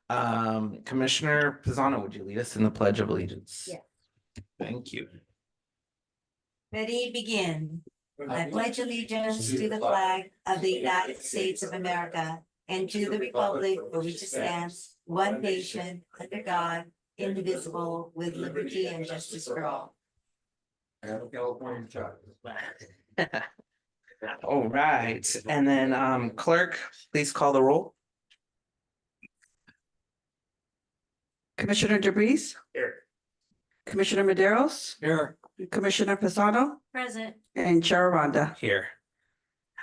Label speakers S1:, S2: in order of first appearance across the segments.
S1: Commissioner Pisano, would you lead us in the Pledge of Allegiance?
S2: Yeah.
S1: Thank you.
S2: Ready, begin. I pledge allegiance to the flag of the United States of America and to the republic for which it stands, one nation, under God, indivisible, with liberty and justice for all.
S1: All right, and then clerk, please call the roll.
S3: Commissioner DeBreeze,
S1: Here.
S3: Commissioner Maderos,
S1: Here.
S3: Commissioner Pisano,
S2: Present.
S3: and Chair Aranda.
S1: Here.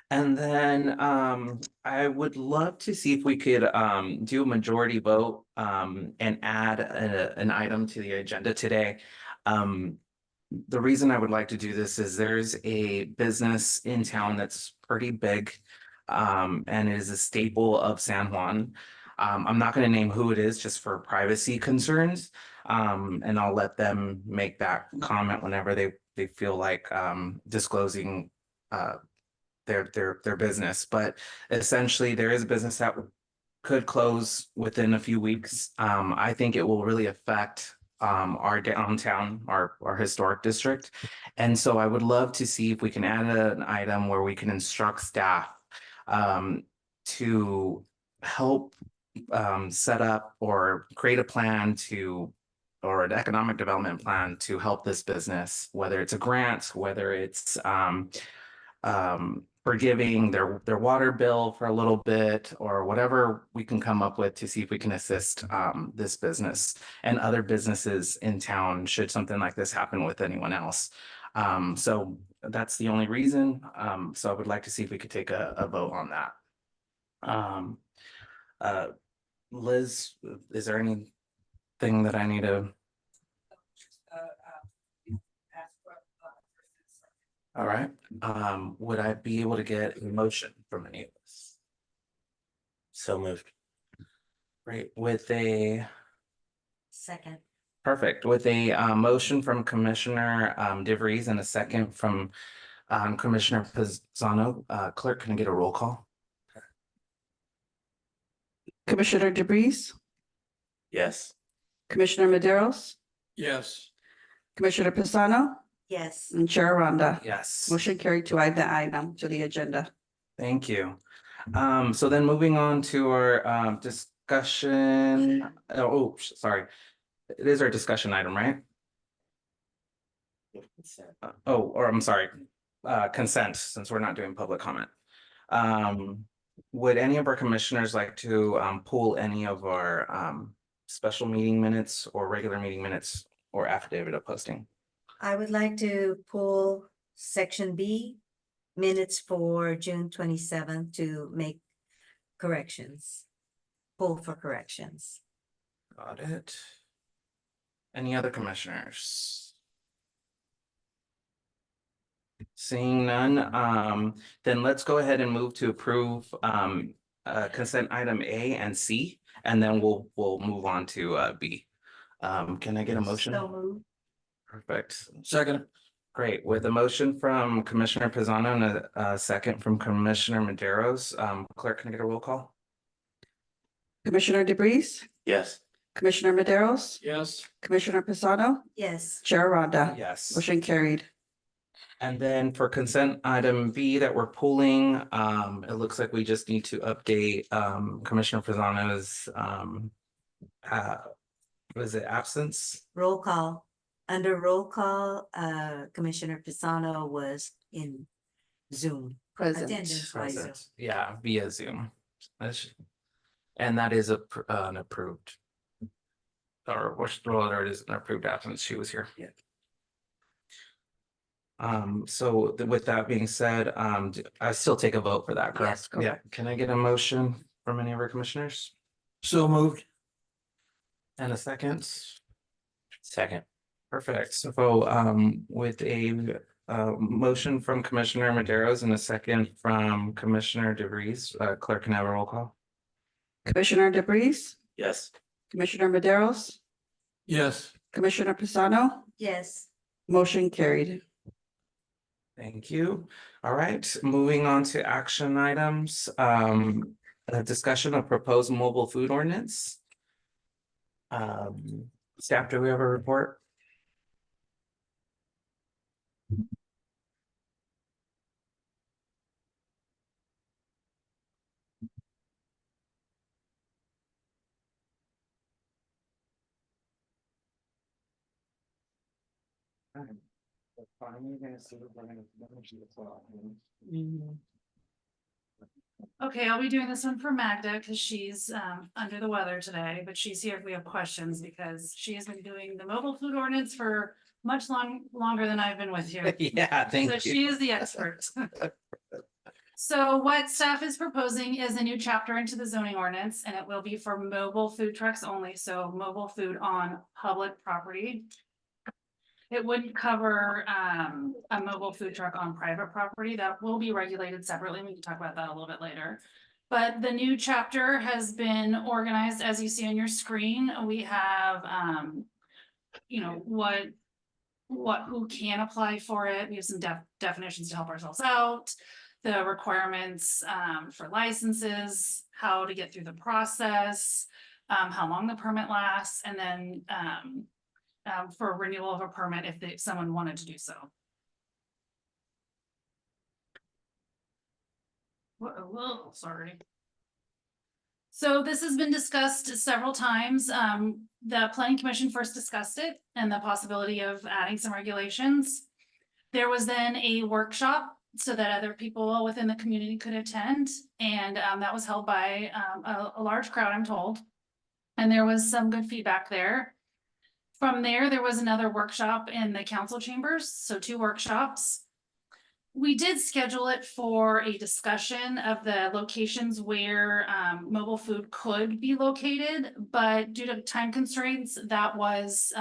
S1: And then I would love to see if we could do a majority vote and add an item to the agenda today. The reason I would like to do this is there's a business in town that's pretty big and is a staple of San Juan. I'm not going to name who it is just for privacy concerns. And I'll let them make that comment whenever they feel like disclosing their business. But essentially there is a business that could close within a few weeks. I think it will really affect our downtown, our historic district. And so I would love to see if we can add an item where we can instruct staff to help set up or create a plan or an economic development plan to help this business, whether it's a grant, whether it's forgiving their water bill for a little bit, or whatever we can come up with to see if we can assist this business and other businesses in town should something like this happen with anyone else. So that's the only reason. So I would like to see if we could take a vote on that. Liz, is there anything that I need to? All right, would I be able to get a motion from any of us? So moved. Great, with a
S2: Second.
S1: perfect, with a motion from Commissioner DeVries and a second from Commissioner Pisano. Clerk, can I get a roll call?
S3: Commissioner DeBreeze,
S1: Yes.
S3: Commissioner Maderos,
S4: Yes.
S3: Commissioner Pisano,
S2: Yes.
S3: and Chair Aranda.
S1: Yes.
S3: Motion carried to add the item to the agenda.
S1: Thank you. So then moving on to our discussion. Oh, sorry. It is our discussion item, right? Or I'm sorry, consent, since we're not doing public comment. Would any of our commissioners like to pull any of our special meeting minutes or regular meeting minutes or affidavit of posting?
S2: I would like to pull section B, minutes for June 27th to make corrections. Pull for corrections.
S1: Got it. Any other commissioners? Seeing none, then let's go ahead and move to approve consent item A and C, and then we'll move on to B. Can I get a motion?
S2: So moved.
S1: Perfect.
S4: Second.
S1: Great. With a motion from Commissioner Pisano and a second from Commissioner Maderos, clerk, can I get a roll call?
S3: Commissioner DeBreeze,
S1: Yes.
S3: Commissioner Maderos,
S4: Yes.
S3: Commissioner Pisano,
S2: Yes.
S3: Chair Aranda.
S1: Yes.
S3: Motion carried.
S1: And then for consent item B that we're pulling, it looks like we just need to update Commissioner Pisano's was it absence?
S2: Roll call. Under roll call, Commissioner Pisano was in Zoom.
S3: Present.
S2: Attendance by Zoom.
S1: Present. Yeah, via Zoom. And that is an approved. Or it is an approved absence. She was here.
S3: Yeah.
S1: So with that being said, I still take a vote for that, correct?
S3: Yes, correct.
S1: Yeah, can I get a motion from any of our commissioners?
S4: So moved.
S1: And a second? Second. Perfect. So with a motion from Commissioner Maderos and a second from Commissioner DeVries, clerk, can I have a roll call?
S3: Commissioner DeBreeze,
S1: Yes.
S3: Commissioner Maderos,
S4: Yes.
S3: Commissioner Pisano,
S2: Yes.
S3: motion carried.
S1: Thank you. All right, moving on to action items. A discussion of proposed mobile food ordinance. Staff, do we have a report?
S5: Okay, I'll be doing this one for Magda because she's under the weather today, but she's here if we have questions because she has been doing the mobile food ordinance for much longer than I've been with you.
S1: Yeah,
S5: So
S1: thank
S5: she
S1: you.
S5: is the expert. So what staff is proposing is a new chapter into the zoning ordinance, and it will be for mobile food trucks only, so mobile food on public property. It wouldn't cover a mobile food truck on private property. That will be regulated separately. We can talk about that a little bit later. But the new chapter has been organized, as you see on your screen. We have you know, who can apply for it. We have some definitions to help ourselves out, the requirements for licenses, how to get through the process, how long the permit lasts, and then for renewal of a permit if someone wanted to do so. Whoa, sorry. So this has been discussed several times. The planning commission first discussed it and the possibility of adding some regulations. There was then a workshop so that other people within the community could attend. And that was held by a large crowd, I'm told. And there was some good feedback there. From there was another workshop in the council chambers, so 2 workshops. We did schedule it for a discussion of the locations where mobile food could be located, but due to time constraints, that was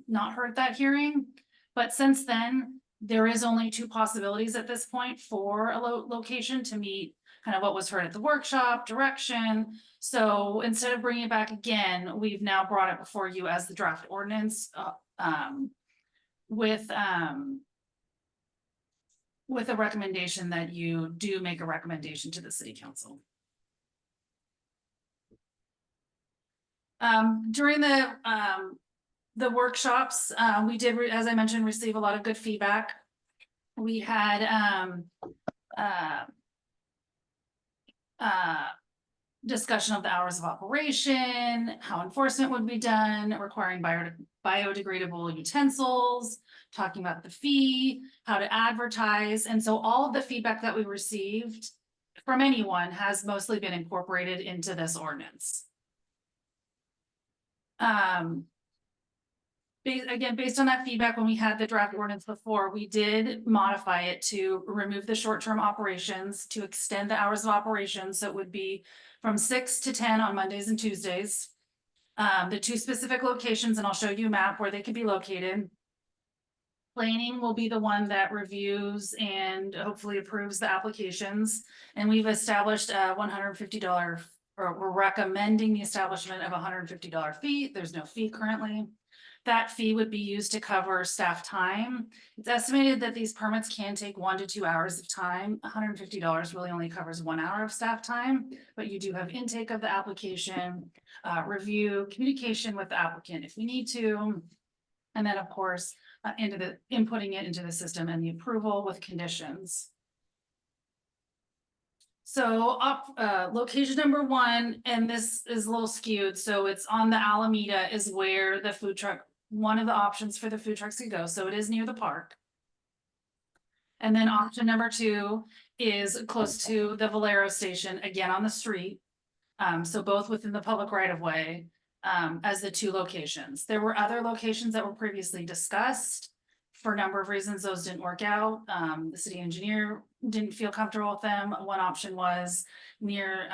S5: not heard that hearing. But since then, there is only 2 possibilities at this point for a location to meet kind of what was heard at the workshop, direction. So instead of bringing it back again, we've now brought it before you as the draft ordinance with a recommendation that you do make a recommendation to the city council. During the workshops, we did, as I mentioned, receive a lot of good feedback. We had discussion of the hours of operation, how enforcement would be done, requiring biodegradable utensils, talking about the fee, how to advertise. And so all of the feedback that we received from anyone has mostly been incorporated into this ordinance. Again, based on that feedback, when we had the draft ordinance before, we did modify it to remove the short-term operations, to extend the hours of operation. So it would be from 6 to 10 on Mondays and Tuesdays. The 2 specific locations, and I'll show you a map where they could be located. Planning will be the one that reviews and hopefully approves the applications. And we've established a $150, or we're recommending the establishment of a $150 fee. There's no fee currently. That fee would be used to cover staff time. It's estimated that these permits can take 1 to 2 hours of time. $150 really only covers 1 hour of staff time, but you do have intake of the application, review, communication with the applicant if we need to. And then of course, inputting it into the system and the approval with conditions. So location number 1, and this is a little skewed. So it's on the Alameda is where the food truck, one of the options for the food trucks to go. So it is near the park. And then option number 2 is close to the Valero station, again on the street. So both within the public right of way as the 2 locations. There were other locations that were previously discussed. For a number of reasons, those didn't work out. The city engineer didn't feel comfortable with them. One option was near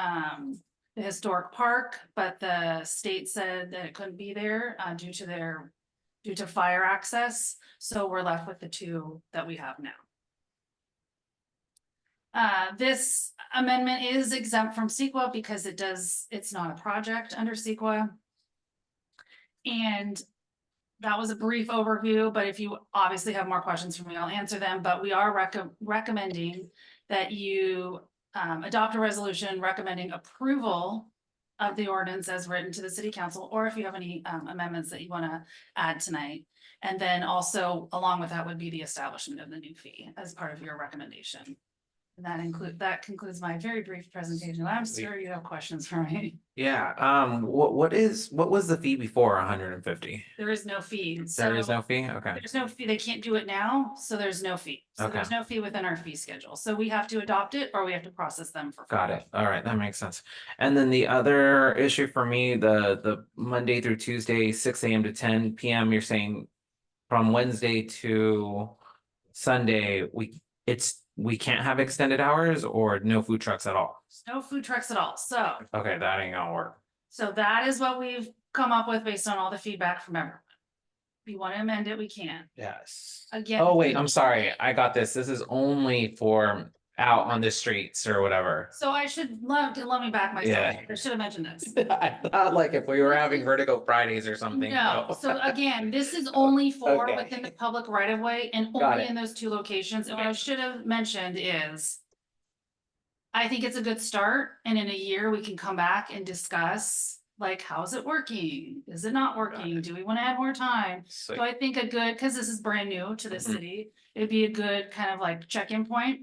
S5: the historic park, but the state said that it couldn't be there due to fire access. So we're left with the 2 that we have now. This amendment is exempt from CEQA because it's not a project under CEQA. And that was a brief overview, but if you obviously have more questions for me, I'll answer them. But we are recommending that you adopt a resolution recommending approval of the ordinance as written to the city council, or if you have any amendments that you want to add tonight. And then also along with that would be the establishment of the new fee as part of your recommendation. And that concludes my very brief presentation. I'm sure you have questions for me.
S1: Yeah, what was the fee before 150?
S5: There is no fee.
S1: There is
S5: So
S1: no fee? Okay,
S5: there's no fee. They can't do it now, so there's no fee. So there's
S1: Okay.
S5: no fee within our fee schedule. So we have to adopt it or we have to process them for.
S1: got it. All right, that makes sense. And then the other issue for me, the Monday through Tuesday, 6 a.m. to 10 p.m., you're saying from Wednesday to Sunday, we can't have extended hours or no food trucks at all?
S5: No food trucks at all. So,
S1: Okay, that ain't gonna work.
S5: so that is what we've come up with based on all the feedback from everyone. If you want to amend it, we can.
S1: Yes.
S5: Again.
S1: Oh, wait, I'm sorry. I got this. This is only for out on the streets or whatever.
S5: So I should let me back myself.
S1: Yeah.
S5: I should have mentioned this.
S1: I thought like if we were having Vertigo Fridays or something.
S5: No, so again, this is only for
S1: Okay.
S5: within the public right of way and
S1: Got
S5: only
S1: it.
S5: in those two locations. And what I should have mentioned is I think it's a good start, and in a year, we can come back and discuss, like, how's it working? Is it not working? Do we want to add more time?
S1: So,
S5: So I think a good, because this is brand new to the
S1: Mhm.
S5: city, it'd be a good kind of like check-in point.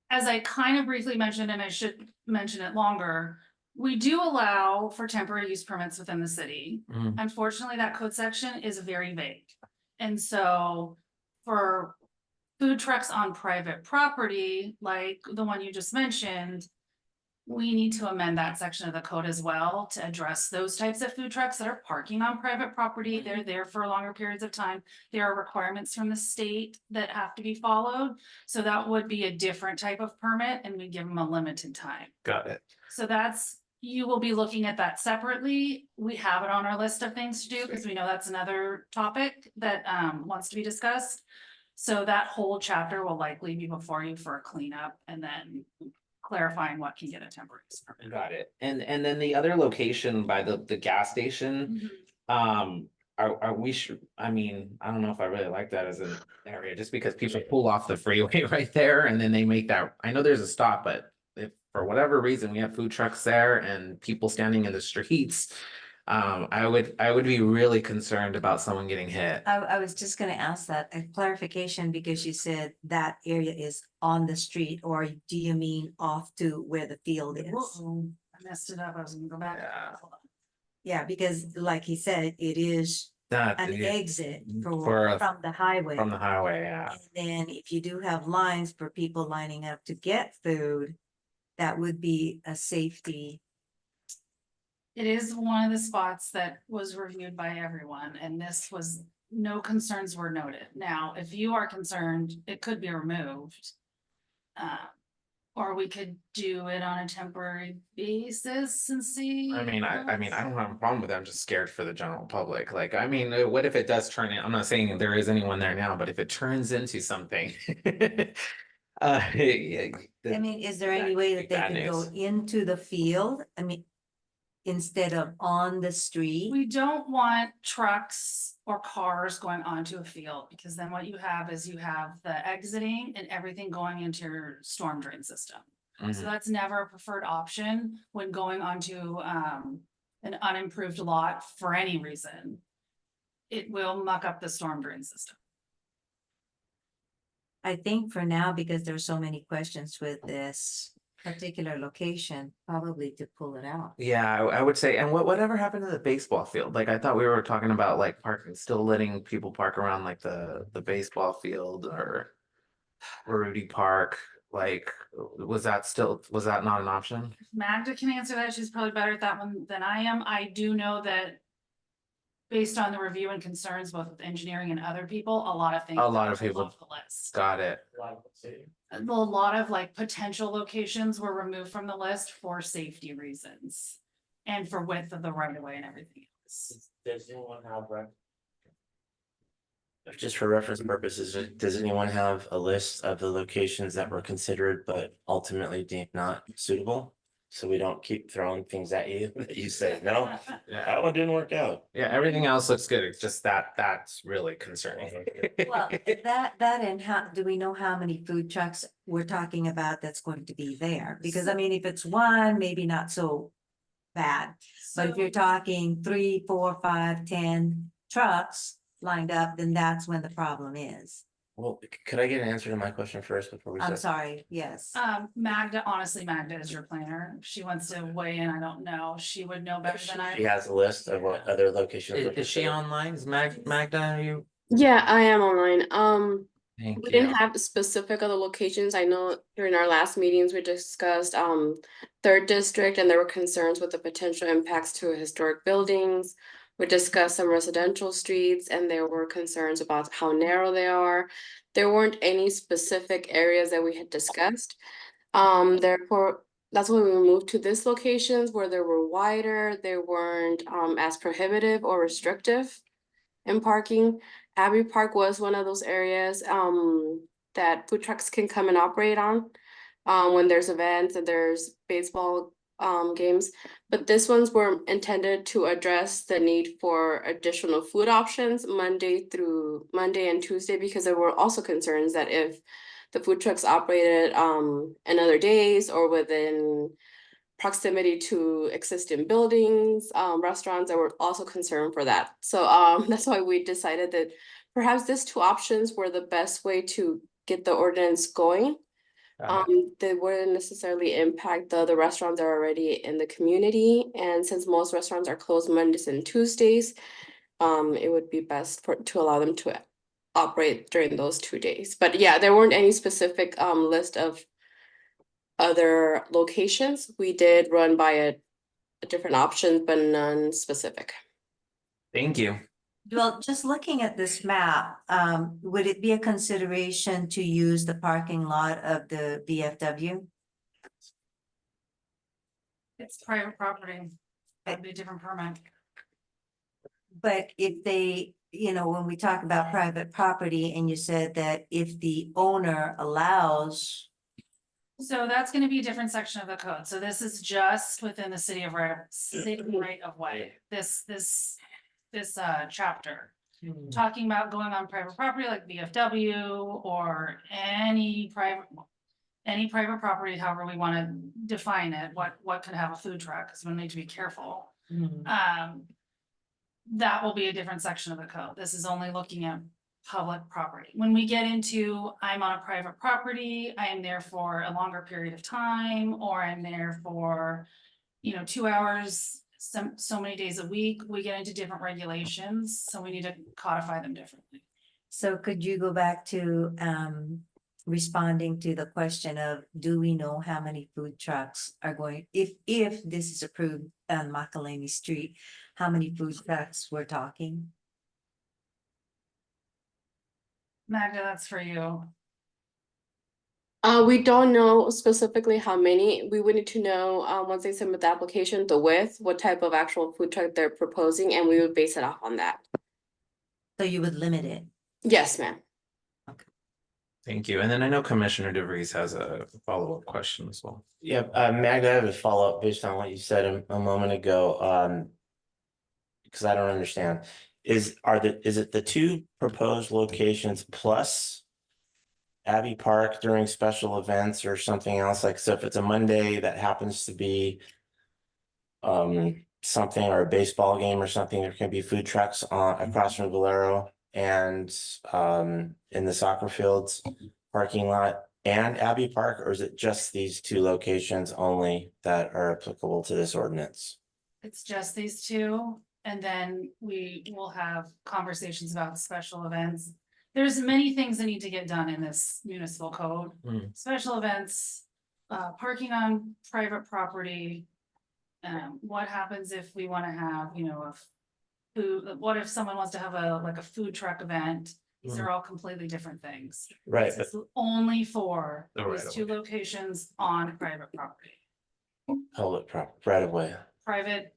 S5: As I kind of briefly mentioned, and I should mention it longer, we do allow for temporary use permits within the city.
S1: Mhm.
S5: Unfortunately, that code section is very vague. And so for food trucks on private property, like the one you just mentioned, we need to amend that section of the code as well to address those types of food trucks that are parking on private property. They're there for longer periods of time. There are requirements from the state that have to be followed. So that would be a different type of permit, and we give them a limited time.
S1: got it.
S5: So you will be looking at that separately. We have it on our list of things to do because we know that's another topic that wants to be discussed. So that whole chapter will likely be before you for a cleanup and then clarifying what can get a temporary use permit.
S1: Got it. And then the other location by the gas station,
S5: Mhm.
S1: are we I mean, I don't know if I really like that as an area, just because people pull off the freeway right there and then they make that, I know there's a stop, but if for whatever reason we have food trucks there and people standing in the streets, I would be really concerned about someone getting hit.
S2: I was just gonna ask that, a clarification, because you said that area is on the street, or do you mean off to where the field is?
S5: Uh-oh, I messed it up. I was gonna go back.
S1: Yeah.
S5: Hold on.
S2: Yeah, because like he said, it is
S1: That
S2: an
S1: yeah,
S2: exit
S1: For a-
S2: from the highway.
S1: from the highway, yeah.
S2: And then if you do have lines for people lining up to get food, that would be a safety.
S5: It is one of the spots that was reviewed by everyone, and no concerns were noted. Now, if you are concerned, it could be removed. Or we could do it on a temporary basis and see.
S1: I mean, I don't have a problem with that. I'm just scared for the general public. Like, I mean, what if it does turn in? I'm not saying there is anyone there now, but if it turns into something. Yeah,
S2: I mean, is there
S1: that
S2: any way
S1: could
S2: that
S1: be
S2: they
S1: bad
S2: can go
S1: news.
S2: into the field? I mean, instead of on the street?
S5: We don't want trucks or cars going onto a field, because then what you have is you have the exiting and everything going into your storm drain system. So
S1: Mhm.
S5: that's never a preferred option when going onto an unimproved lot for any reason. It will muck up the storm drain system.
S2: I think for now, because there's so many questions with this particular location, probably to pull it out.
S1: Yeah, I would say, and whatever happened to the baseball field? Like, I thought we were talking about like parking, still letting people park around like the baseball field or Rudy Park. Like, was that not an option?
S5: Magda can answer that. She's probably better at that one than I am. I do know that based on the review and concerns, both with engineering and other people, a lot of things.
S1: A lot
S5: are
S1: of people-
S5: off the list.
S1: Got it.
S5: A lot of like potential locations were removed from the list for safety reasons. And for width of the right of way and everything else.
S6: Does anyone have just for reference purposes, does anyone have a list of the locations that were considered but ultimately deemed not suitable? So we don't keep throwing things at you that you say, no,
S1: Yeah,
S6: that one didn't work out.
S1: yeah, everything else looks good. It's just that's really concerning.
S2: Well, that and how, do we know how many food trucks we're talking about that's going to be there? Because I mean, if it's one, maybe not so bad. But if
S5: So-
S2: you're talking 3, 4, 5, 10 trucks lined up, then that's when the problem is.
S6: Well, could I get an answer to my question first before we
S2: I'm
S6: start?
S2: sorry, yes.
S5: Magda, honestly, Magda is your planner. If she wants to weigh in, I don't know. She would know better than I.
S6: She has a list of what other locations. were
S1: Is she
S6: considered.
S1: online? Is Magda, are you?
S7: Yeah, I am online.
S1: Thank
S7: We
S1: you.
S7: didn't have specific other locations. I know during our last meetings, we discussed third district and there were concerns with the potential impacts to historic buildings. We discussed some residential streets and there were concerns about how narrow they are. There weren't any specific areas that we had discussed. Therefore, that's why we moved to this locations where they were wider, they weren't as prohibitive or restrictive in parking. Abbey Park was one of those areas that food trucks can come and operate on when there's events and there's baseball games. But this ones were intended to address the need for additional food options Monday and Tuesday, because there were also concerns that if the food trucks operated in other days or within proximity to existing buildings, restaurants that were also concerned for that. So that's why we decided that perhaps these two options were the best way to get the ordinance going.
S1: Got it.
S7: They wouldn't necessarily impact the other restaurants that are already in the community. And since most restaurants are closed Mondays and Tuesdays, it would be best to allow them to operate during those 2 days. But yeah, there weren't any specific list of other locations. We did run by a different options, but none specific.
S1: Thank you.
S2: Well, just looking at this map, would it be a consideration to use the parking lot of the VFW?
S5: It's private property. That'd be a different permit.
S2: But if they, when we talk about private property and you said that if the owner allows,
S5: So that's gonna be a different section of the code. So this is just within the city of right of way. This chapter. Talking about going on private property like VFW or any private property, however we wanna define it, what could have a food truck, because we need to be careful. That will be a different section of the code. This is only looking at public property. When we get into, I'm on a private property, I am there for a longer period of time, or I'm there for, 2 hours, so many days a week, we get into different regulations, so we need to codify them differently.
S2: so could you go back to responding to the question of, do we know how many food trucks are going, if this is approved on Makalani Street, how many food trucks we're talking?
S5: Magda, that's for you.
S7: We don't know specifically how many. We would need to know once they submit the application, the width, what type of actual food truck they're proposing, and we would base it off on that.
S2: So you would limit it.
S7: Yes, ma'am.
S1: Thank you. And then I know Commissioner DeVries has a follow-up question as well.
S6: Yeah, Magda, I have a follow-up based on what you said a moment ago. Because I don't understand. Is it the two proposed locations plus Abbey Park during special events or something else? Like, so if it's a Monday that happens to be something or a baseball game or something, there can be food trucks across from Valero and in the soccer fields parking lot and Abbey Park, or is it just these two locations only that are applicable to this ordinance?
S5: It's just these two, and then we will have conversations about special events. There's many things that need to get done in this municipal code. Special events, parking on private property. What happens if we wanna have, what if someone wants to have a food truck event? These are all completely different things.
S6: Right,
S5: This is only for
S1: The
S5: these
S1: right
S5: two
S1: of way.
S5: locations on private property.
S6: public right of way,
S5: Public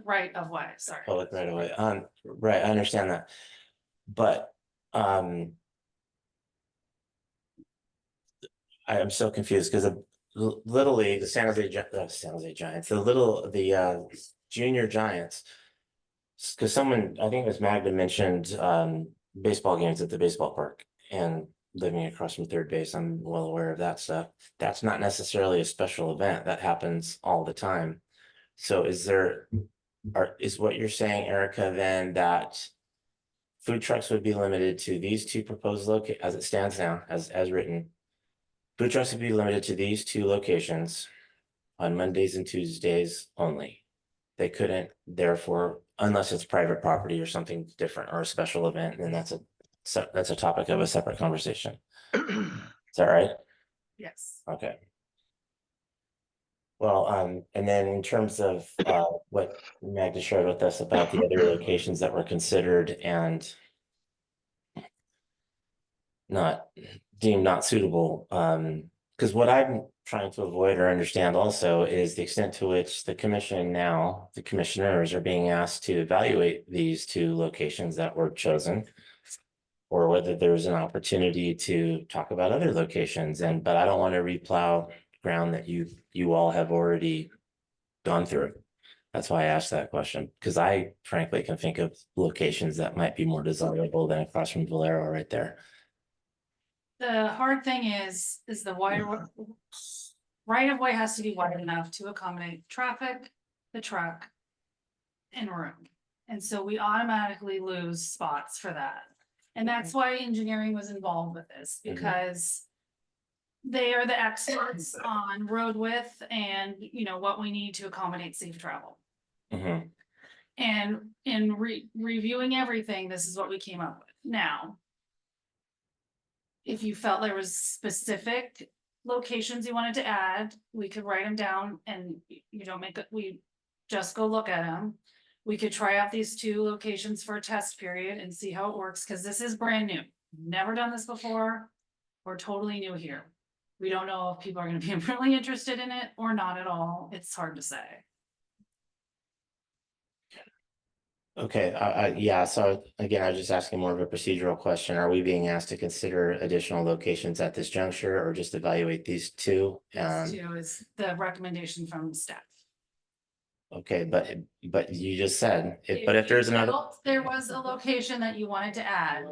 S5: right of way, sorry.
S6: public right of way. Right, I understand that. But I am so confused because the Little League, the San Jose Giants, the junior Giants. Because someone, I think it was Magda, mentioned baseball games at the baseball park, and living across from third base, I'm well aware of that stuff. That's not necessarily a special event that happens all the time. So is what you're saying, Erica, then that food trucks would be limited to these two proposed as it stands now, as written. Food trucks would be limited to these two locations on Mondays and Tuesdays only. They couldn't, therefore, unless it's private property or something different or a special event, then that's a topic of a separate conversation. Is that right?
S5: Yes.
S6: Okay. Well, and then in terms of what Magda shared with us about the other locations that were considered and not deemed not suitable, because what I'm trying to avoid or understand also is the extent to which the commission now, the commissioners are being asked to evaluate these two locations that were chosen, or whether there's an opportunity to talk about other locations. But I don't want to replow ground that you all have already gone through. That's why I asked that question, because I frankly can think of locations that might be more desirable than across from Valero right there.
S5: The hard thing is the right of way has to be wide enough to accommodate traffic, the truck, and room. And so we automatically lose spots for that. And that's why engineering was involved with this, because they are the experts on road width and, what we need to accommodate safe travel.
S6: Mhm.
S5: And in reviewing everything, this is what we came up with. Now, if you felt there was specific locations you wanted to add, we could write them down and we just go look at them. We could try out these two locations for a test period and see how it works, because this is brand new. Never done this before. We're totally new here. We don't know if people are gonna be really interested in it or not at all. It's hard to say.
S6: Okay, yeah, so again, I was just asking more of a procedural question. Are we being asked to consider additional locations at this juncture or just evaluate these two?
S5: This too is the recommendation from staff.
S6: Okay, but you just said, but if there's another.
S5: There was a location that you wanted to add,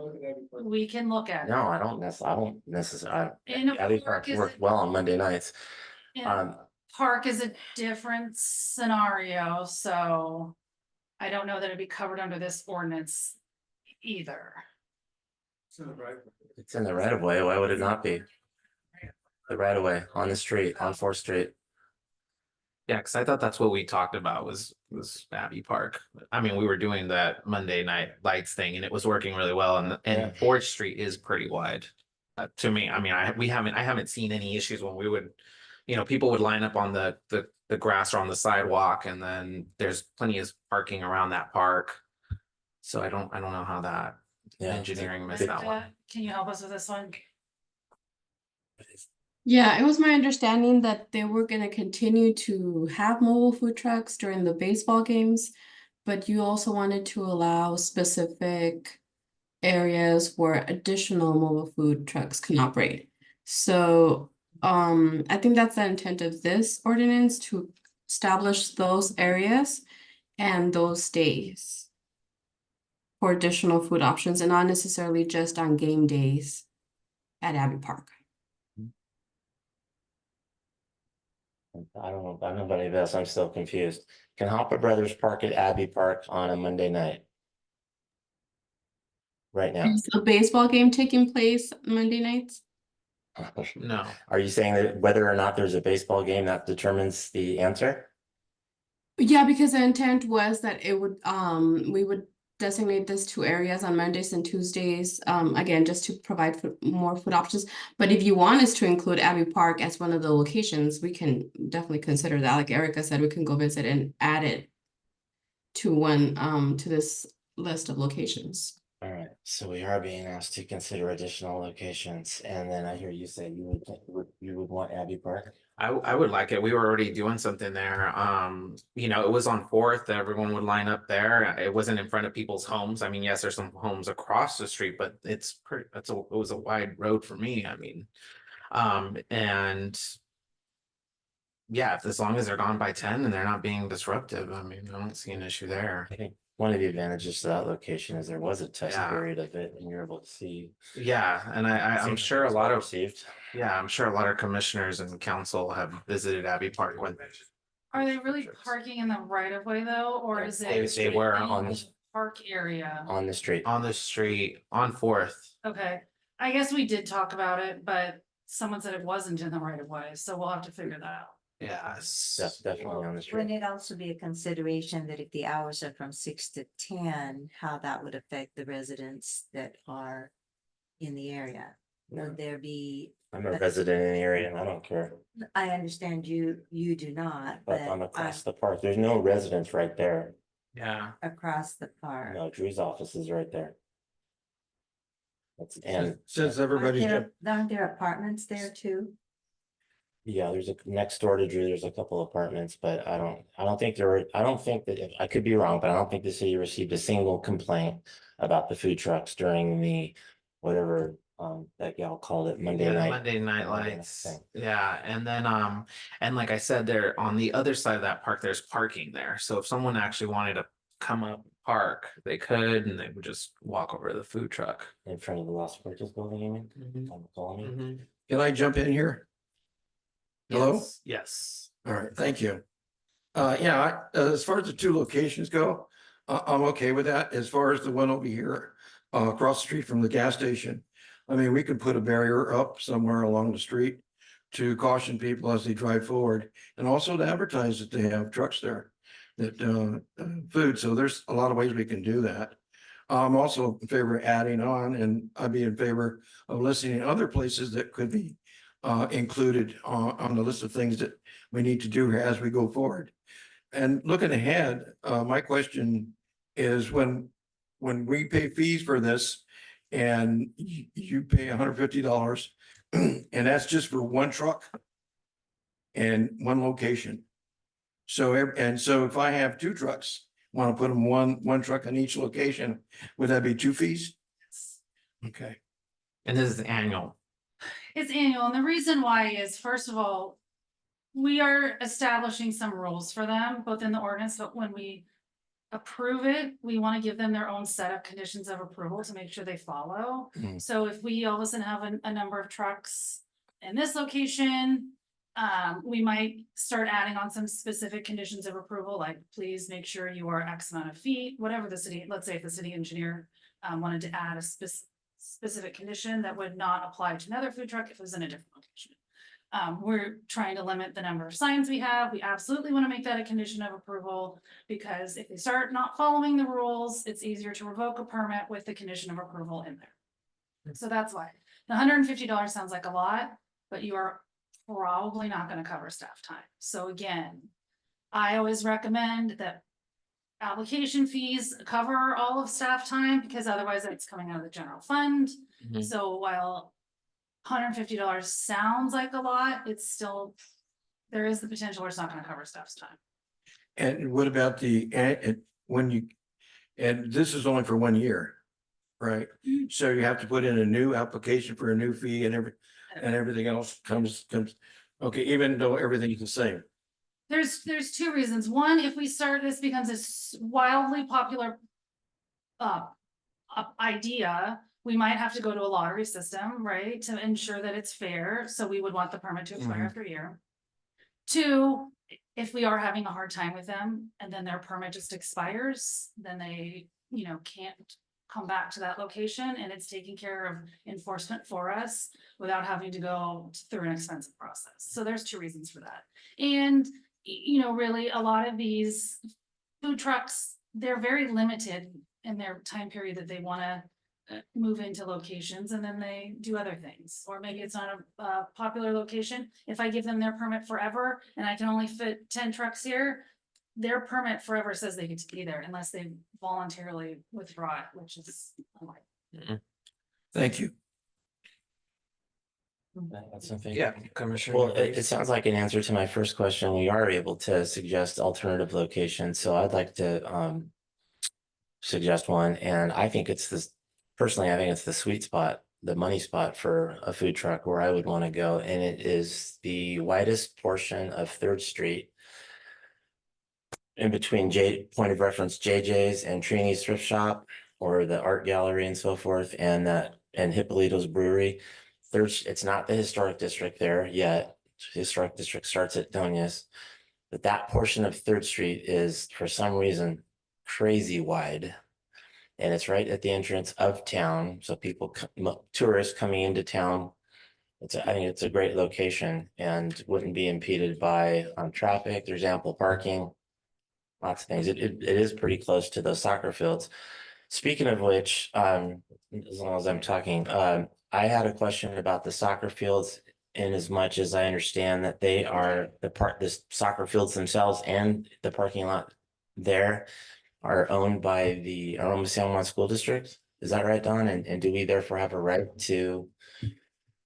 S5: we can look at it.
S6: No, I don't necessarily,
S5: In a
S6: I think
S5: park, is
S6: work
S5: it-
S6: well on Monday nights.
S5: Yeah. Park is a different scenario, so I don't know that it'd be covered under this ordinance either.
S6: It's in the right of way. Why would it not be? The right of way on the street, on 4th Street.
S1: Yeah, because I thought that's what we talked about was Abbey Park. I mean, we were doing that Monday night lights thing and it was working really well, and
S6: Yeah.
S1: 4th Street is pretty wide. To me, I mean, I haven't seen any issues when we would, people would line up on the grass or on the sidewalk, and then there's plenty of parking around that park. So I don't know how that
S6: Yeah.
S1: engineering missed that one.
S5: Can you help us with this one?
S7: Yeah, it was my understanding that they were gonna continue to have mobile food trucks during the baseball games, but you also wanted to allow specific areas where additional mobile food trucks can operate. So, I think that's the intent of this ordinance, to establish those areas and those days for additional food options, and not necessarily just on game days at Abbey Park.
S6: I don't know about nobody else. I'm still confused. Can Hopper Brothers park at Abbey Park on a Monday night? Right now?
S7: Is the baseball game taking place Monday nights?
S1: No.
S6: Are you saying that whether or not there's a baseball game that determines the answer?
S7: Yeah, because the intent was that it would, we would designate this two areas on Mondays and Tuesdays, again, just to provide more food options. But if you want us to include Abbey Park as one of the locations, we can definitely consider that. Like Erica said, we can go visit and add it to to this list of locations.
S6: All right, so we are being asked to consider additional locations, and then I hear you say you would want Abbey Park.
S1: I would like it. We were already doing something there. It was on 4th. Everyone would line up there. It wasn't in front of people's homes. I mean, yes, there's some homes across the street, but it was a wide road for me. I mean, and yeah, as long as they're gone by 10 and they're not being disruptive, I mean, I don't see an issue there.
S6: I think one of the advantages to that location is there was a test
S1: Yeah.
S6: period of it, and you're able to see.
S1: Yeah, and I'm
S6: Seems
S1: sure a
S6: it's
S1: lot
S6: well
S1: of
S6: received.
S1: Yeah, I'm sure a lot of commissioners and council have visited Abbey Park when
S5: Are they really parking in the right of way though, or is
S6: They-
S5: it?
S6: they were
S5: in
S6: on
S5: the
S6: this-
S5: Park area,
S6: On the street.
S1: On the street, on Fourth.
S5: okay, I guess we did talk about it, but someone said it wasn't in the right of way, so we'll have to figure that out.
S1: Yes.
S6: That's definitely on the
S2: Wouldn't
S6: street.
S2: it also be a consideration that if the hours are from 6 to 10, how that would affect the residents that are in the area? Would there be,
S6: I'm a resident in the area and I don't care,
S2: I understand you do not,
S6: but
S2: but
S6: I'm across the park. There's no residence right there.
S1: Yeah.
S2: across the park.
S6: No, Drew's office is right there. And
S4: Since everybody,
S2: Aren't there apartments there too?
S6: yeah, there's a next door to Drew, there's a couple apartments, but I don't think I don't think that, I could be wrong, but I don't think the city received a single complaint about the food trucks during the, whatever, that gal called it Monday
S1: Yeah,
S6: night.
S1: Monday night
S6: Monday night
S1: lights.
S6: thing.
S1: Yeah, and then and like I said, there on the other side of that park, there's parking there. So if someone actually wanted to come up park, they could, and they would just walk over to the food truck.
S6: In front of the Las Puertas building, you mean? On the colony?
S4: can I jump in here? Hello?
S1: Yes, yes.
S4: All right, thank you. Yeah, as far as the two locations go, I'm okay with that. As far as the one over here, across the street from the gas station. I mean, we could put a barrier up somewhere along the street to caution people as they drive forward and also to advertise that they have trucks there that, food. So there's a lot of ways we can do that. I'm also in favor of adding on, and I'd be in favor of listing other places that could be included on the list of things that we need to do here as we go forward. And looking ahead, my question is when we pay fees for this and you pay $150 and that's just for one truck and one location. So, so if I have two trucks, want to put them one truck on each location, would that be two fees? Okay.
S1: And this is annual.
S5: It's annual, and the reason why is, first of all, we are establishing some rules for them, both in the ordinance, but when we approve it, we want to give them their own set of conditions of approval to make sure they follow.
S6: Mhm.
S5: So if we all of a sudden have a number of trucks in this location, we might start adding on some specific conditions of approval, like please make sure you are X amount of feet, whatever the city, let's say if the city engineer wanted to add a specific condition that would not apply to another food truck if it was in a different location. We're trying to limit the number of signs we have. We absolutely want to make that a condition of approval because if they start not following the rules, it's easier to revoke a permit with the condition of approval in there. So that's why the $150 sounds like a lot, but you are probably not going to cover staff time. So again, I always recommend that application fees cover all of staff time because otherwise it's coming out of the general fund.
S1: Mhm.
S5: So while $150 sounds like a lot, it's still, there is the potential where it's not gonna cover staff's time.
S4: And what about when you, and this is only for 1 year, right? So you have to put in a new application for a new fee and everything else comes, okay, even though everything is the same.
S5: There's two reasons. One, if we start, this becomes a wildly popular idea, we might have to go to a lottery system, right, to ensure that it's fair. So we would want the permit to expire after a year. Two, if we are having a hard time with them and then their permit just expires, then they, can't come back to that location and it's taking care of enforcement for us without having to go through an expensive process. So there's two reasons for that. And, really a lot of these food trucks, they're very limited in their time period that they want to move into locations and then they do other things. Or maybe it's not a popular location. If I give them their permit forever and I can only fit 10 trucks here, their permit forever says they get to be there unless they voluntarily withdraw it, which is unlikely.
S4: Thank you.
S6: That's something.
S1: Yeah, Commissioner.
S6: Well, it sounds like an answer to my first question. We are able to suggest alternative locations, so I'd like to suggest one, and I think it's this, personally, I think it's the sweet spot, the money spot for a food truck where I would want to go, and it is the widest portion of 3rd Street in between point of reference JJ's and Trini's Thrift Shop or the art gallery and so forth, and Hippolito's Brewery. It's not the historic district there yet. The historic district starts at Donia's. But that portion of Third Street is for some reason crazy wide. And it's right at the entrance of town, so people, tourists coming into town. I think it's a great location and wouldn't be impeded by traffic. There's ample parking. Lots of things. It is pretty close to those soccer fields. Speaking of which, as long as I'm talking, I had a question about the soccer fields. In as much as I understand that they are the soccer fields themselves and the parking lot there are owned by the Aroma San Juan School District. Is that right, Don? And do we therefore have a right to?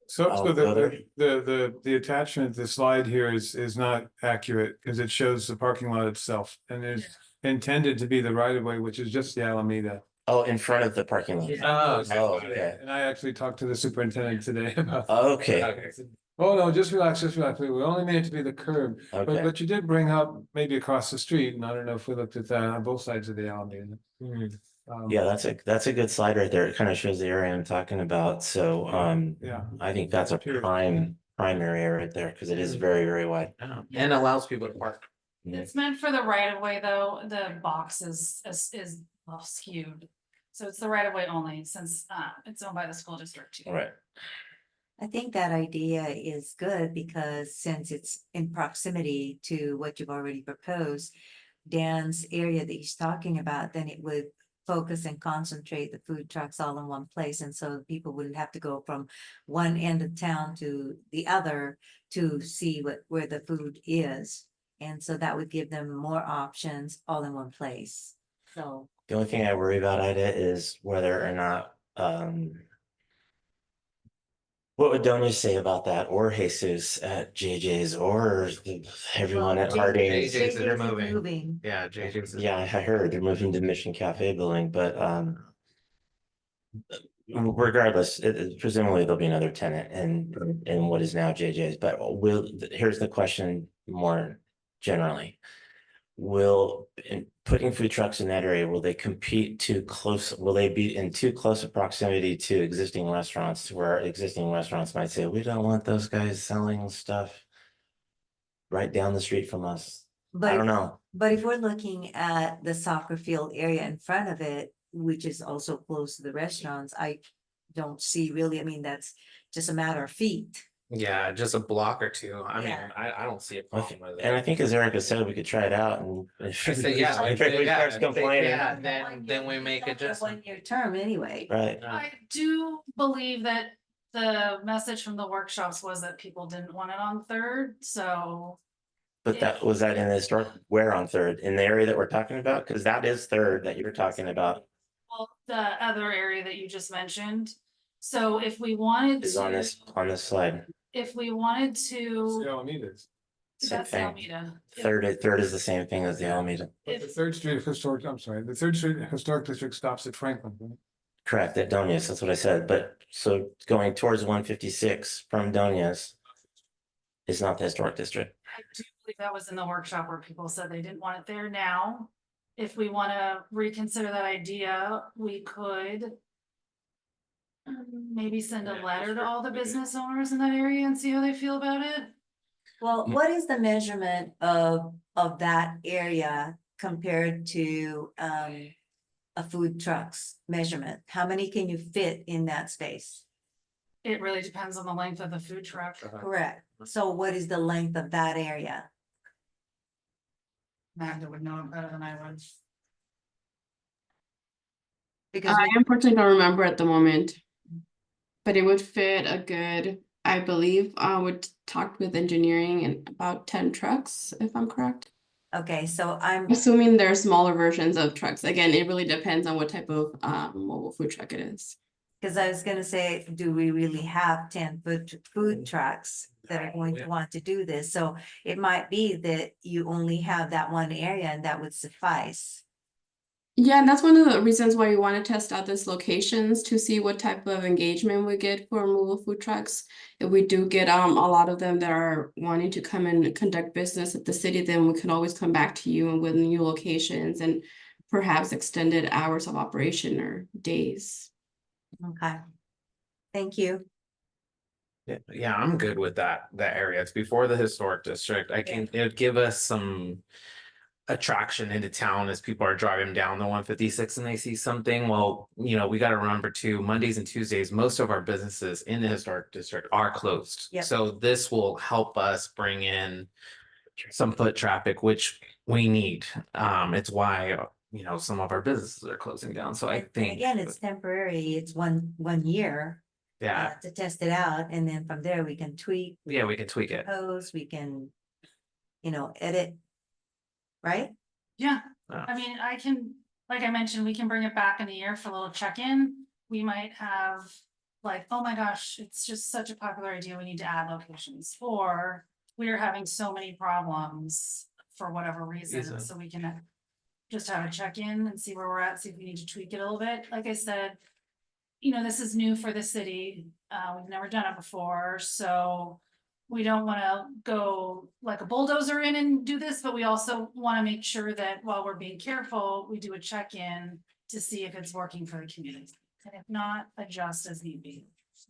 S8: So,
S6: Oh,
S8: so
S6: go there.
S8: the attachment, the slide here is not accurate because it shows the parking lot itself and is intended to be the right of way, which is just the Alameda.
S6: Oh, in front of the parking lot. Oh, okay.
S8: And I actually talked to the superintendent today about.
S6: Okay,
S8: Oh, no, just relax, just relax. We only made it to be the curb,
S6: okay.
S8: but you did bring up maybe across the street, and I don't know if we looked at that on both sides of the Alameda.
S6: Yeah, that's a good slide right there. It kind of shows the area I'm talking about. So
S8: Yeah.
S6: I think that's a primary area right there because it is very, very wide.
S1: And allows people to park.
S5: It's meant for the right of way, though. The box is well skewed. So it's the right of way only since it's owned by the school district too.
S6: All right.
S2: I think that idea is good because since it's in proximity to what you've already proposed, Dan's area that he's talking about, then it would focus and concentrate the food trucks all in one place. And so people wouldn't have to go from one end of town to the other to see where the food is. And so that would give them more options all in one place. So
S6: The only thing I worry about, Ida, is whether or not what would Donia say about that, or Jesus at JJ's, or everyone at Harding's?
S1: JJ's
S2: JJ's
S1: they're
S2: is
S1: moving.
S2: moving.
S1: Yeah, JJ's.
S6: Yeah, I heard they're moving to Mission Cafe building, but regardless, presumably there'll be another tenant in what is now JJ's. But here's the question more generally. In putting food trucks in that area, will they compete too close? Will they be in too close a proximity to existing restaurants where existing restaurants might say, we don't want those guys selling stuff right down the street from us? I don't know.
S2: But if we're looking at the soccer field area in front of it, which is also close to the restaurants, I don't see really, I mean, that's just a matter of feet.
S1: Yeah, just a block or two. I mean,
S2: Yeah.
S1: I don't see a problem with it.
S6: And I think as Erica said, we could try it out and if
S1: I said, yeah,
S6: if everybody starts complaining.
S1: yeah, then we make
S2: It's a
S1: adjustment.
S2: 1-year term anyway.
S6: Right.
S5: I do believe that the message from the workshops was that people didn't want it on Third, so.
S6: But that was that in the historic, where on Third, in the area that we're talking about? Because that is Third that you're talking about.
S5: Well, the other area that you just mentioned. So if we wanted
S6: Is on this slide.
S5: if we wanted
S8: It's
S5: to,
S8: the Alameda's.
S6: Same
S5: that's
S6: thing.
S5: Alameda.
S6: Third is the same thing as the Alameda.
S8: But the Third Street Historic, I'm sorry, the Third Street Historic District stops at Franklin. Right?
S6: Correct, at Donias, that's what I said, but so going towards 156 from Donias is not the historic district.
S5: I do believe that was in the workshop where people said they didn't want it there now. If we want to reconsider that idea, we could maybe send a letter to all the business owners in that area and see how they feel about it.
S2: Well, what is the measurement of that area compared to a food truck's measurement? How many can you fit in that space?
S5: It really depends on the length of the food truck.
S2: Correct. So what is the length of that area?
S5: Magda would know it better than I would.
S2: Because
S7: I unfortunately don't remember at the moment. But it would fit a good, I believe, I would talk with engineering and about 10 trucks, if I'm correct.
S2: okay, so I'm
S7: Assuming there are smaller versions of trucks. Again, it really depends on what type of mobile food truck it is.
S2: because I was gonna say, do we really have 10 food trucks that are going to want to do this? So it might be that you only have that one area and that would suffice.
S7: Yeah, and that's one of the reasons why we want to test out these locations to see what type of engagement we get for mobile food trucks. If we do get a lot of them that are wanting to come and conduct business at the city, then we can always come back to you and with new locations and perhaps extended hours of operation or days.
S2: Okay. Thank you.
S1: Yeah, I'm good with that area. It's before the historic district. It would give us some attraction into town as people are driving down the 156 and they see something. Well, we got to remember too, Mondays and Tuesdays, most of our businesses in the historic district are closed.
S2: Yep.
S1: So this will help us bring in some foot traffic, which we need. It's why, some of our businesses are closing down. So I
S2: And
S1: think,
S2: again, it's temporary. It's one year.
S1: yeah,
S2: To test it out, and then from there we can tweak,
S1: yeah, we can tweak it.
S2: pose, we can, edit. Right?
S5: Yeah,
S1: Yeah.
S5: I mean, like I mentioned, we can bring it back in a year for a little check-in. We might have like, oh my gosh, it's just such a popular idea, we need to add locations, or we are having so many problems for whatever reason, so we can just have a check-in and see where we're at, see if we need to tweak it a little bit. Like I said, this is new for the city. We've never done it before, so we don't want to go like a bulldozer in and do this, but we also want to make sure that while we're being careful, we do a check-in to see if it's working for the community. And if not, adjust as need be.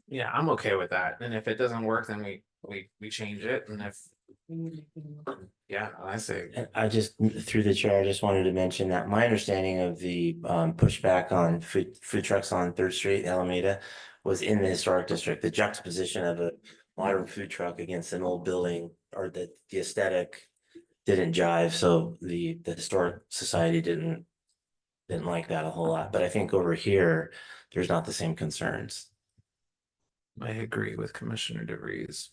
S1: Yeah, I'm okay with that. And if it doesn't work, then we change it. And if, yeah, I say,
S6: And I just, through the chair, I just wanted to mention that my understanding of the pushback on food trucks on Third Street, Alameda, was in the historic district, the juxtaposition of a modern food truck against an old building, or the aesthetic didn't jive, so the historic society didn't like that a whole lot. But I think over here, there's not the same concerns.
S1: I agree with Commissioner DeVries.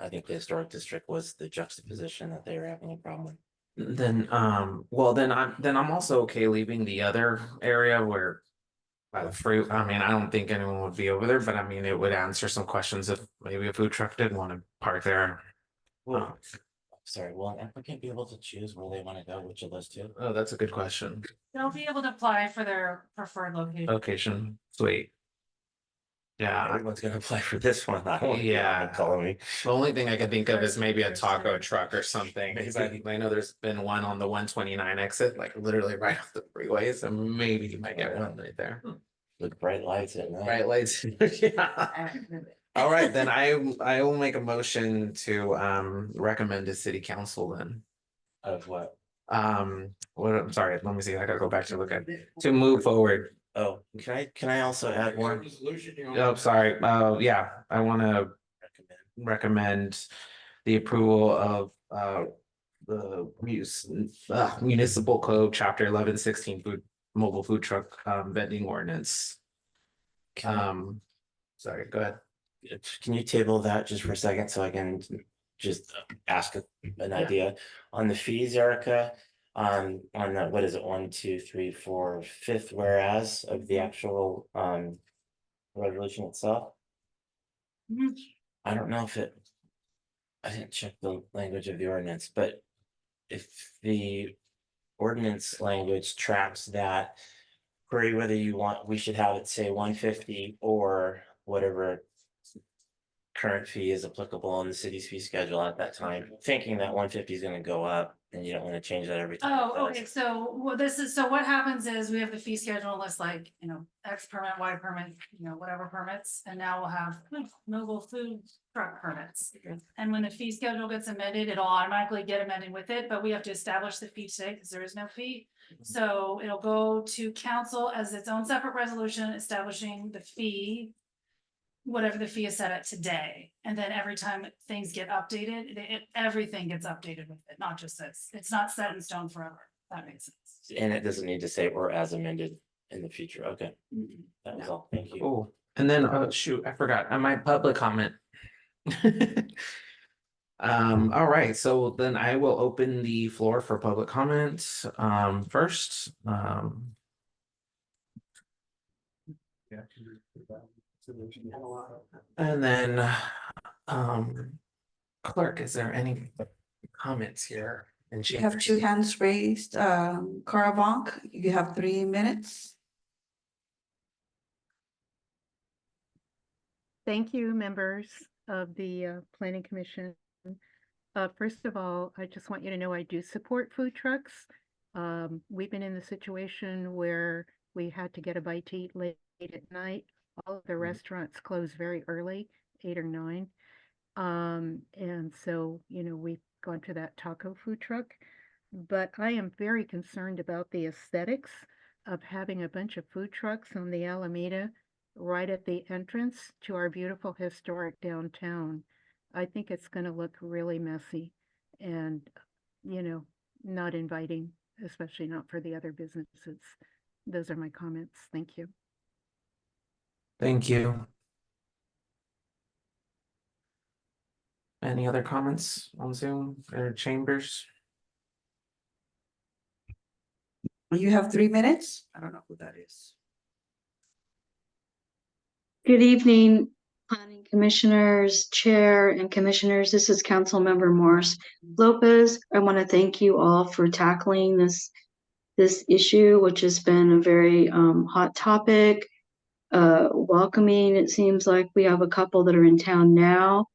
S6: I think the historic district was the juxtaposition that they were having a problem with.
S1: Then, well, then I'm also okay leaving the other area where by the fruit. I mean, I don't think anyone would be over there, but I mean, it would answer some questions if maybe a food truck did want to park there.
S6: Well, sorry, will an applicant be able to choose where they want to go, which of those two?
S1: Oh, that's a good question.
S5: They'll be able to apply for their preferred location.
S1: Location, sweet. Yeah,
S6: Everyone's gonna apply for this one. I don't want to
S1: Yeah.
S6: call me.
S1: the only thing I can think of is maybe a taco truck or something, because I know there's been one on the 129 exit, like literally right off the freeway, so maybe you might get one right there.
S6: With bright lights at night.
S1: Right, lights, yeah. All right, then I will make a motion to recommend to city council then.
S6: Of what?
S1: What, I'm sorry, let me see, I gotta go back to look at, to move forward.
S6: Oh, can I also add one?
S1: Oh, sorry, yeah, I wanna recommend the approval of the municipal code, chapter 1116 mobile food truck vending ordinance. Sorry, go ahead.
S6: Can you table that just for a second so I can just ask an idea on the fees, Erica? On the, what is it, 1, 2, 3, 4, 5th whereas of the actual resolution itself?
S5: Mhm.
S6: I don't know if I didn't check the language of the ordinance, but if the ordinance language tracks that query whether we should have it say 150 or whatever current fee is applicable on the city's fee schedule at that time, thinking that 150 is going to go up and you don't want to change that every time.
S5: Oh, okay, so what happens is we have the fee schedule list, like, X permit, Y permit, whatever permits, and now we'll have mobile food truck permits. And when the fee schedule gets amended, it'll automatically get amended with it, but we have to establish the fee today because there is no fee. So it'll go to council as its own separate resolution establishing the fee, whatever the fee is set at today. And then every time things get updated, everything gets updated with it, not just this. It's not set in stone forever. That makes sense.
S6: And it doesn't need to say or as amended in the future. Okay, that was all. Thank you.
S1: Oh, and then shoot, I forgot. My public comment. All right, so then I will open the floor for public comments. First, and then clerk, is there any comments here? And
S3: You have 2 hands raised. Cara Vonk, you have 3 minutes.
S9: Thank you, members of the Planning Commission. First of all, I just want you to know I do support food trucks. We've been in the situation where we had to get a bite to eat late at night. All of the restaurants close very early, 8 or 9. And so, we've gone to that taco food truck. But I am very concerned about the aesthetics of having a bunch of food trucks on the Alameda right at the entrance to our beautiful historic downtown. I think it's going to look really messy and, you know, not inviting, especially not for the other businesses. Those are my comments. Thank you.
S1: Thank you. Any other comments on Zoom or chambers?
S3: You have 3 minutes? I don't know who that is.
S10: Good evening, planning commissioners, chair and commissioners. This is Councilmember Morris Lopez. I want to thank you all for tackling this issue, which has been a very hot topic. Welcoming. It seems like we have a couple that are in town now.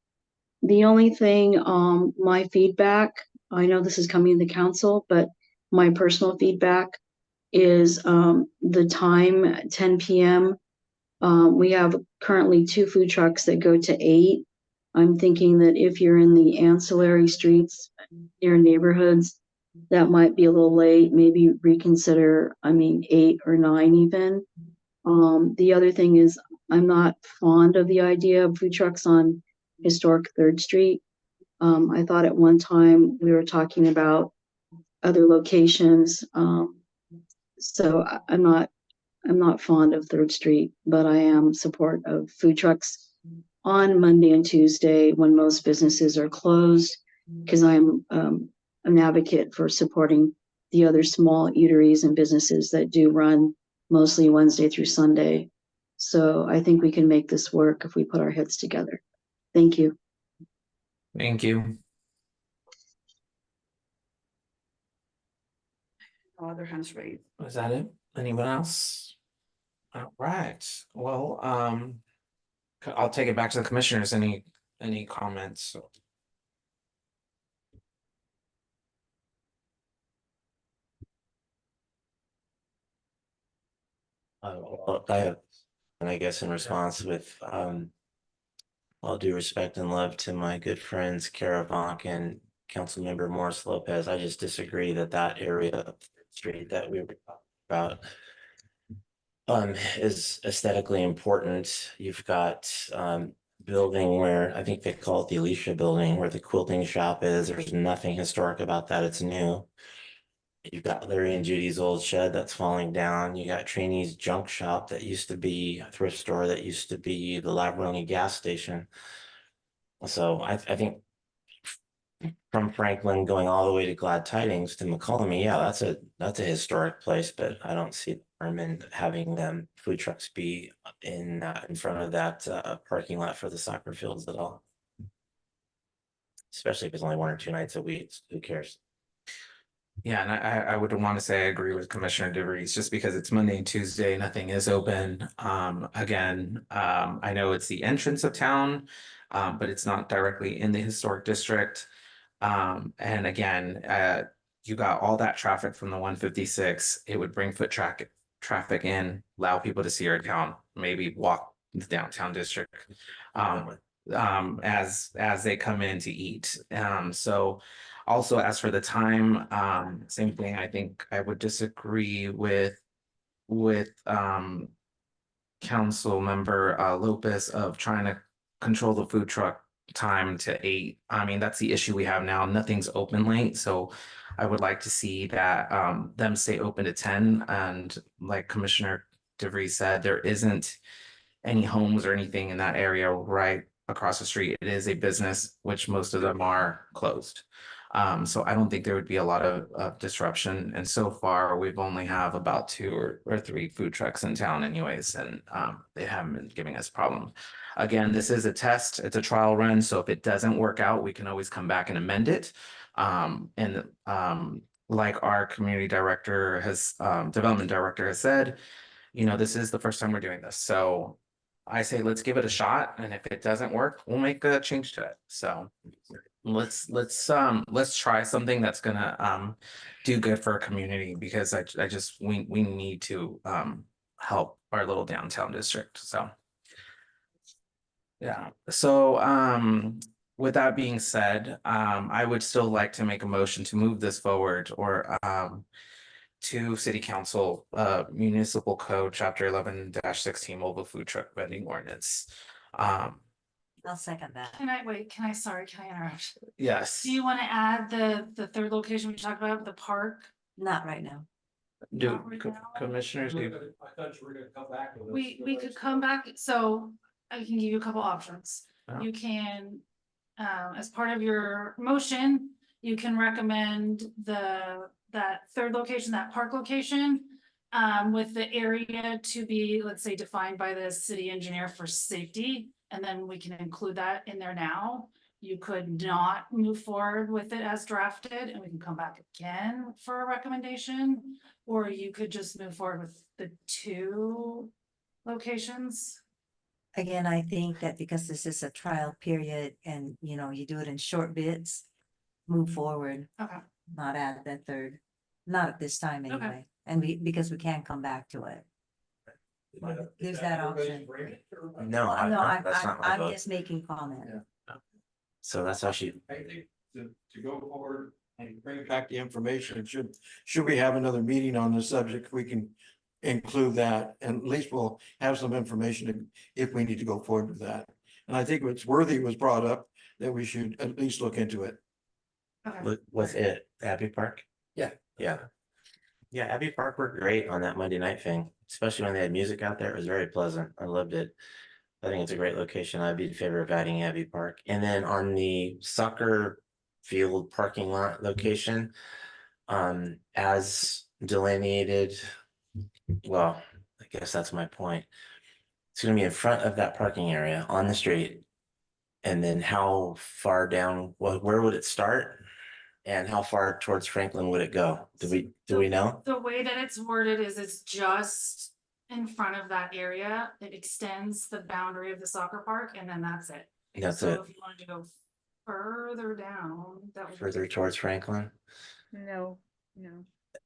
S10: The only thing, my feedback, I know this is coming to the council, but my personal feedback is the time, 10 p.m. We have currently 2 food trucks that go to 8. I'm thinking that if you're in the ancillary streets near neighborhoods, that might be a little late, maybe reconsider, 8 or 9 even. The other thing is I'm not fond of the idea of food trucks on historic 3rd Street. I thought at one time we were talking about other locations. So I'm not fond of 3rd Street, but I am support of food trucks on Monday and Tuesday when most businesses are closed, because I'm an advocate for supporting the other small eateries and businesses that do run mostly Wednesday through Sunday. So I think we can make this work if we put our heads together. Thank you.
S1: Thank you.
S3: No other hands raised.
S1: Was that it? Anyone else? All right. Well, I'll take it back to the commissioners. Any comments?
S6: Well, I have, and I guess in response with all due respect and love to my good friends Kara Vonk and Councilmember Morris Lopez, I just disagree that area of the street that we were talking about is aesthetically important. You've got building where I think they call it the Alicia building, where the quilting shop is. There's nothing historic about that. It's new. You've got Larry and Judy's old shed that's falling down. You got Trini's junk shop that used to be a thrift store that used to be the Labroni gas station. So I think from Franklin going all the way to Glad Tidings to McCollum, yeah, that's a historic place, but I don't see the harm in having them food trucks be in front of that parking lot for the soccer fields at all. Especially if it's only 1 or 2 nights a week, who cares?
S1: Yeah, and I would want to say I agree with Commissioner DeVries, just because it's Monday and Tuesday, nothing is open. Again, I know it's the entrance of town, but it's not directly in the historic district. And again, you got all that traffic from the 156. It would bring foot traffic in, allow people to see our town, maybe walk the downtown district as they come in to eat. So also as for the time, same thing. I think I would disagree with council member Lopez of trying to control the food truck time to 8. I mean, that's the issue we have now. Nothing's open late, so I would like to see that them stay open to 10. And like Commissioner DeVries said, there isn't any homes or anything in that area right across the street. It is a business, which most of them are closed. So I don't think there would be a lot of disruption. And so far, we've only have about 2 or 3 food trucks in town anyways, and they haven't been giving us problems. Again, this is a test, it's a trial run. So if it doesn't work out, we can always come back and amend it. Like our community director has, development director has said, this is the first time we're doing this. So I say, let's give it a shot. And if it doesn't work, we'll make a change to it. So let's try something that's gonna do good for our community, because we need to help our little downtown district. So Yeah, so with that being said, I would still like to make a motion to move this forward or to city council, municipal code, chapter 11-16 mobile food truck vending ordinance.
S2: I'll second that.
S5: Sorry, can I interrupt?
S1: Yes.
S5: Do you want to add the third location we talked about, the park?
S2: Not right now.
S1: Do
S5: Not right now.
S1: commissioners,
S8: I thought you were gonna come back with
S5: We could come back, so I can give you a couple options.
S1: Yeah.
S5: You can, as part of your motion, you can recommend that third location, that park location. With the area to be, let's say, defined by the city engineer for safety, and then we can include that in there now. You could not move forward with it as drafted, and we can come back again for a recommendation. Or you could just move forward with the two locations.
S2: Again, I think that because this is a trial period and, you do it in short bits, move forward,
S5: Okay,
S2: not add that third, not at this time
S5: Okay.
S2: anyway. And because we can come back to it. There's that option.
S6: No, that's not my
S2: I'm
S6: vote.
S2: just making comment.
S6: So that's how she,
S4: I think to go forward and bring back the information, should we have another meeting on this subject, we can include that, and at least we'll have some information if we need to go forward with that. And I think what's worthy was brought up, that we should at least look into it.
S5: okay.
S6: with it, Abbey Park?
S4: Yeah.
S6: Yeah. Yeah, Abbey Park worked great on that Monday night thing, especially when they had music out there. It was very pleasant. I loved it. I think it's a great location. I'd be in favor of adding Abbey Park. And then on the soccer field parking lot location, as delineated, well, I guess that's my point. It's gonna be in front of that parking area on the street. And then how far down, where would it start? And how far towards Franklin would it go? Do we know?
S5: The way that it's worded is it's just in front of that area. It extends the boundary of the soccer park, and then that's it.
S6: That's
S5: So
S6: it,
S5: if you wanted to go further down, that would.
S6: further towards Franklin.
S9: No.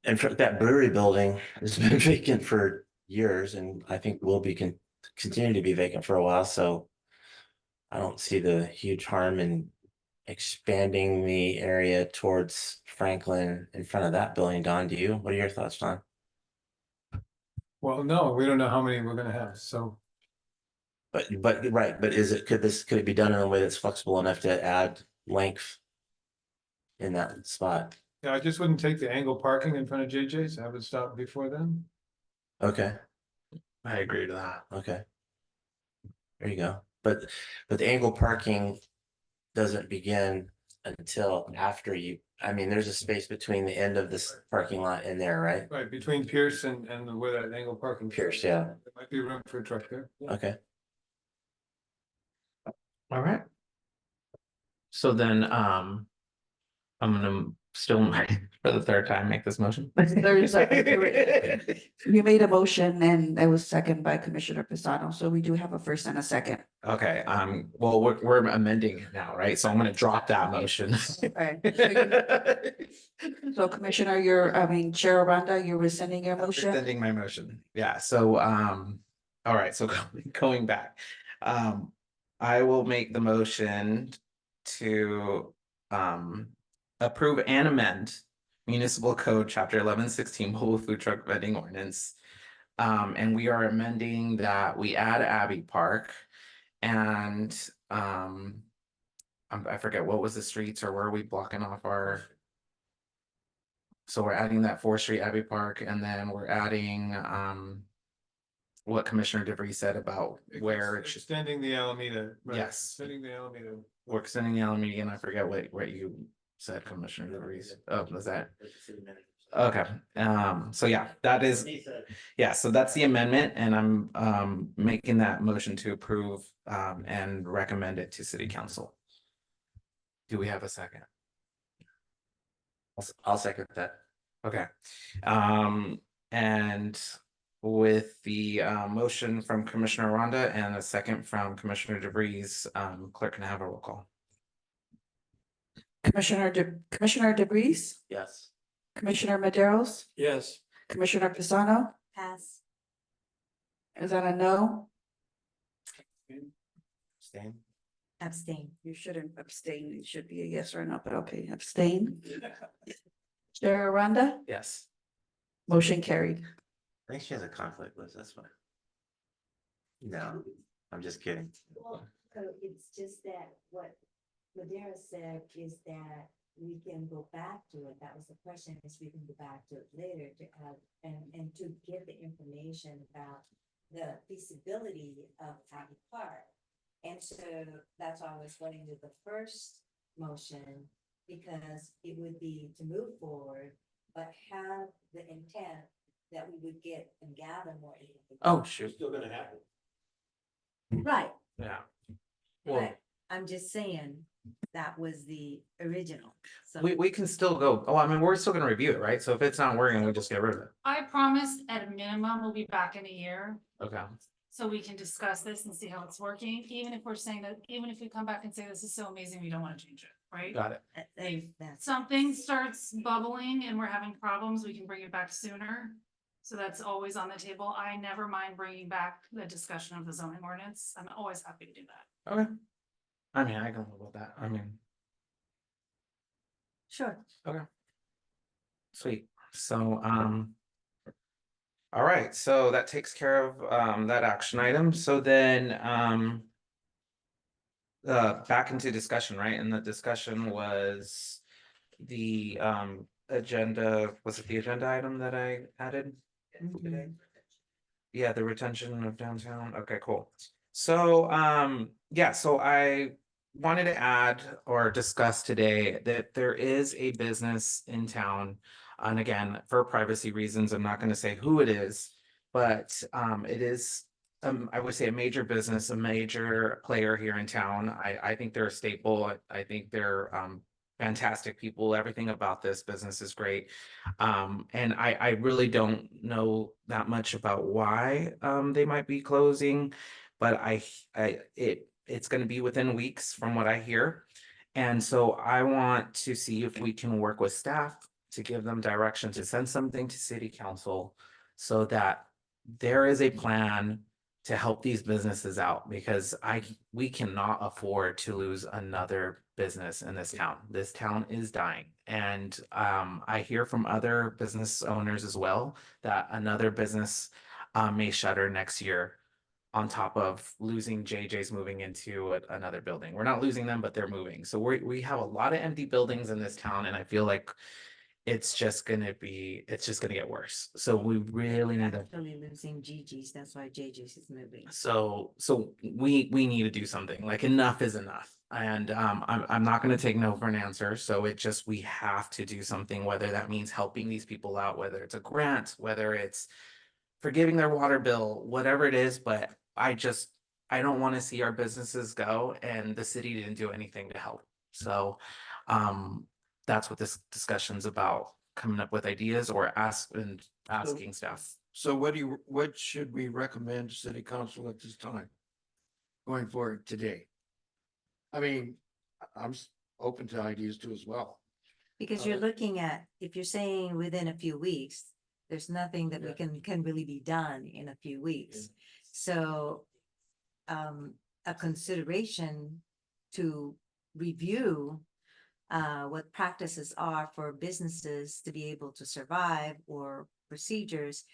S6: And for that brewery building has been vacant for years and I think will be continue to be vacant for a while, so. I don't see the huge harm in expanding the area towards Franklin in front of that building. Don, do you? What are your thoughts, Don?
S8: Well, no, we don't know how many we're gonna have, so.
S6: But right, but could it be done in a way that's flexible enough to add length in that spot?
S8: Yeah, I just wouldn't take the angle parking in front of JJ's. I would stop before then.
S6: Okay,
S1: I agree to that.
S6: okay. There you go. But the angle parking doesn't begin until after there's a space between the end of this parking lot and there, right?
S8: Right, between Pierce and where that angle parking.
S6: Pierce, yeah.
S8: There might be room for a truck there. Yeah.
S6: Okay.
S1: All right. So then, I'm gonna still for the third time make this motion.
S3: You made a motion and it was second by Commissioner Pisano, so we do have a first and a second.
S1: Okay, well, we're amending it now, right? So I'm gonna drop that motion.
S3: Right. So Commissioner, Chair Aranda, you're rescinding your motion?
S1: Extending my motion, yeah, so, all right, so going back. I will make the motion to, approve and amend municipal code chapter 11-16 mobile food truck vending ordinance. And we are amending that we add Abbey Park and, I forget what was the streets or where are we blocking off our. So we're adding that 4th Street Abbey Park and then we're adding, what Commissioner DeVries said about where it should,
S8: Extending the Alameda. Right,
S1: Yes.
S8: Extending the Alameda.
S1: we're extending the Alameda and I forget what you said, Commissioner DeVries. Oh, was that? Okay, so yeah, that is, yeah, so that's the amendment and I'm making that motion to approve and recommend it to city council. Do we have a second?
S6: I'll second that.
S1: Okay, and with the motion from Commissioner Aranda and a second from Commissioner DeVries, clerk can I have a roll call.
S3: Commissioner DeVries,
S6: Yes.
S3: Commissioner Maderos,
S4: Yes.
S3: Commissioner Pisano,
S2: Pass.
S3: is that a no?
S6: Abstain.
S2: Abstain.
S3: You shouldn't abstain. It should be a yes or no, but okay, abstain. Chair Aranda,
S1: Yes.
S3: motion carried.
S6: I think she has a conflict list, that's why. No, I'm just kidding.
S2: Well, it's just that what Ladera said is that we can go back to it. That was the question, is we can go back to it later to have, and to get the information about the feasibility of Abbey Park. And so that's why I was going to the first motion, because it would be to move forward, but have the intent that we would get and gather more information.
S1: Oh, shoot.
S4: Still gonna happen.
S2: Right,
S1: Yeah. Well,
S2: but I'm just saying, that was the original, so.
S1: we can still go, oh, I mean, we're still gonna review it, right? So if it's not working, we just get rid of it.
S5: I promise at a minimum, we'll be back in a year.
S1: Okay.
S5: So we can discuss this and see how it's working, even if we're saying that, even if we come back and say this is so amazing, we don't want to change it, right?
S1: Got it.
S5: If
S2: That's,
S5: something starts bubbling and we're having problems, we can bring it back sooner. So that's always on the table. I never mind bringing back the discussion of the zoning ordinance. I'm always happy to do that.
S1: Okay. I mean, I can live with that. I mean,
S2: sure.
S1: sweet. So, all right, so that takes care of that action item. So then back into discussion, right? And the discussion was the agenda, was it the agenda item that I added today? Yeah, the retention of downtown. Okay, cool. So yeah, so I wanted to add or discuss today that there is a business in town. And again, for privacy reasons, I'm not going to say who it is, but it is I would say a major business, a major player here in town. I think they're a staple. I think they're fantastic people. Everything about this business is great. And I really don't know that much about why they might be closing, but it's going to be within weeks from what I hear. And so I want to see if we can work with staff to give them direction to send something to city council so that there is a plan to help these businesses out, because we cannot afford to lose another business in this town. This town is dying. And I hear from other business owners as well that another business may shutter next year, on top of losing JJ's moving into another building. We're not losing them, but they're moving. So we have a lot of empty buildings in this town, and I feel like it's just gonna get worse. So we really need to.
S2: Actually losing Gigi's, that's why JJ's is moving.
S1: So we need to do something. Like, enough is enough. And I'm not gonna take no for an answer. So we have to do something, whether that means helping these people out, whether it's a grant, whether it's forgiving their water bill, whatever it is, but I don't want to see our businesses go and the city didn't do anything to help. So that's what this discussion's about, coming up with ideas or asking staff.
S4: So what should we recommend to city council at this time? Going forward today? I mean, I'm open to ideas too as well.
S2: Because you're looking at, if you're saying within a few weeks, there's nothing that we can really be done in a few weeks. So a consideration to review what practices are for businesses to be able to survive, or procedures,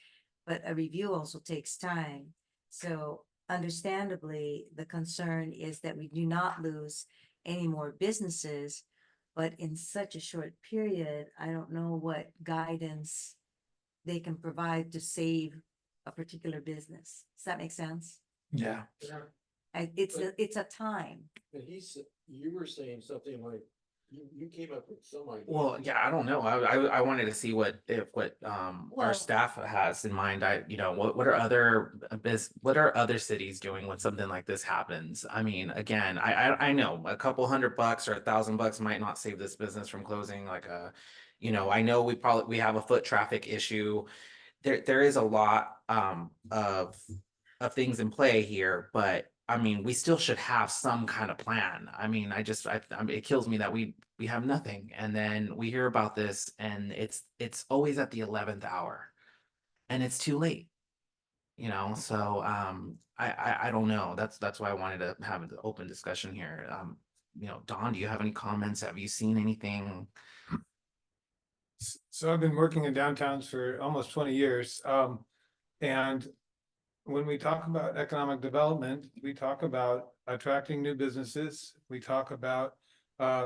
S2: but a review also takes time. So understandably, the concern is that we do not lose any more businesses, but in such a short period, I don't know what guidance they can provide to save a particular business. Does that make sense?
S1: Yeah.
S2: It's a time.
S4: And you were saying something like, you came up with some idea.
S1: Well, yeah, I don't know. I wanted to see what our
S2: Well-
S1: staff has in mind. What are other cities doing when something like this happens? I mean, again, I know a couple $100 or $1,000 might not save this business from closing. I know we have a foot traffic issue. There is a lot of things in play here, but I mean, we still should have some kind of plan. I mean, it kills me that we have nothing, and then we hear about this, and it's always at the 11th hour, and it's too late. So I don't know. That's why I wanted to have an open discussion here. Don, do you have any comments? Have you seen anything?
S8: So I've been working in downtowns for almost 20 years. And when we talk about economic development, we talk about attracting new businesses. We talk about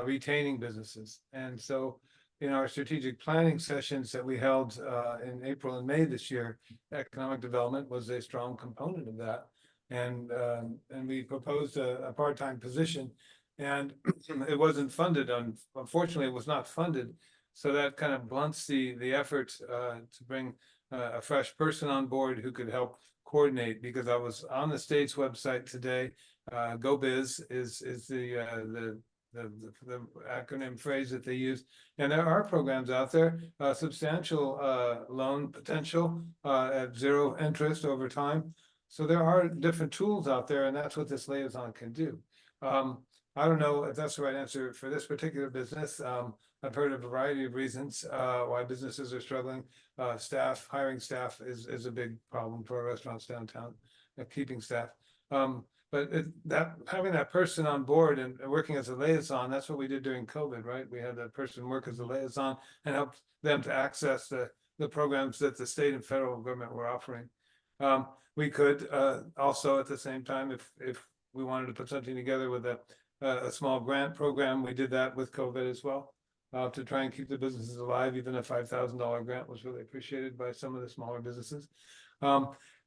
S8: retaining businesses. And so in our strategic planning sessions that we held in April and May this year, economic development was a strong component of that. And we proposed a part-time position, and it wasn't funded. Unfortunately, it was not funded. So that kind of blunts the effort to bring a fresh person on board who could help coordinate, because I was on the state's website today. GoBiz is the acronym phrase that they use. And there are programs out there, substantial loan potential at zero interest over time. So there are different tools out there, and that's what this liaison can do. I don't know if that's the right answer for this particular business. I've heard a variety of reasons why businesses are struggling. Hiring staff is a big problem for our restaurants downtown, keeping staff. But having that person on board and working as a liaison, that's what we did during COVID, right? We had that person work as a liaison and help them to access the programs that the state and federal government were offering. We could also at the same time, if we wanted to put something together with a small grant program, we did that with COVID as well. To try and keep the businesses alive. Even a $5,000 grant was really appreciated by some of the smaller businesses.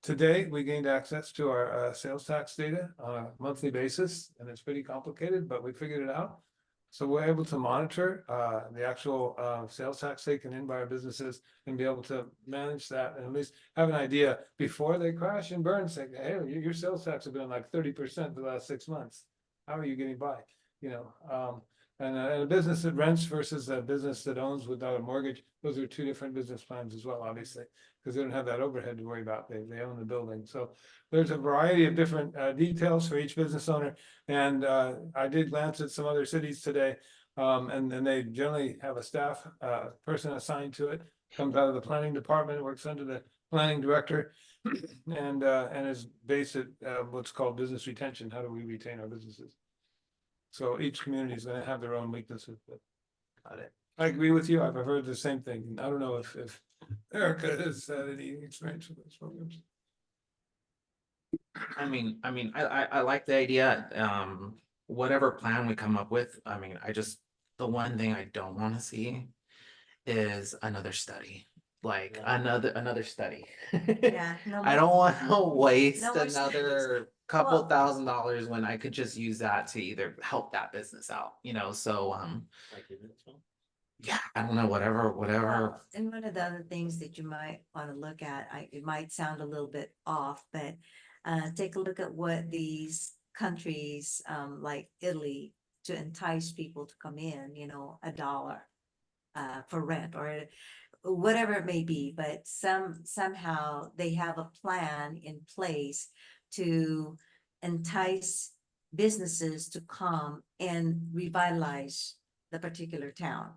S8: Today, we gained access to our sales tax data on a monthly basis, and it's pretty complicated, but we figured it out. So we're able to monitor the actual sales tax taken in by our businesses and be able to manage that, and at least have an idea before they crash and burn, say, hey, your sales tax have been like 30% for the last 6 months. How are you getting by? And a business that rents versus a business that owns without a mortgage, those are two different business plans as well, obviously, because they don't have that overhead to worry about. They own the building. So there's a variety of different details for each business owner. And I did glance at some other cities today, and they generally have a staff person assigned to it, comes out of the planning department, works under the planning director, and is based at what's called business retention. How do we retain our businesses? So each community is going to have their own weaknesses, but
S1: Got it.
S8: I agree with you. I've heard the same thing. I don't know if Erica has had any experience with those programs.
S1: I like the idea. Whatever plan we come up with, the one thing I don't want to see is another study. Like another study.
S2: Yeah, no
S1: I
S2: more-
S1: don't want to waste
S2: no more studies.
S1: another couple
S2: Well-
S1: $1,000s when I could just use that to either help that business out, so yeah, I don't know, whatever.
S2: Well, and one of the other things that you might want to look at, it might sound a little bit off, but take a look at what these countries like Italy, to entice people to come in, $1 for rent or whatever it may be, but somehow they have a plan in place to entice businesses to come and revitalize the particular town.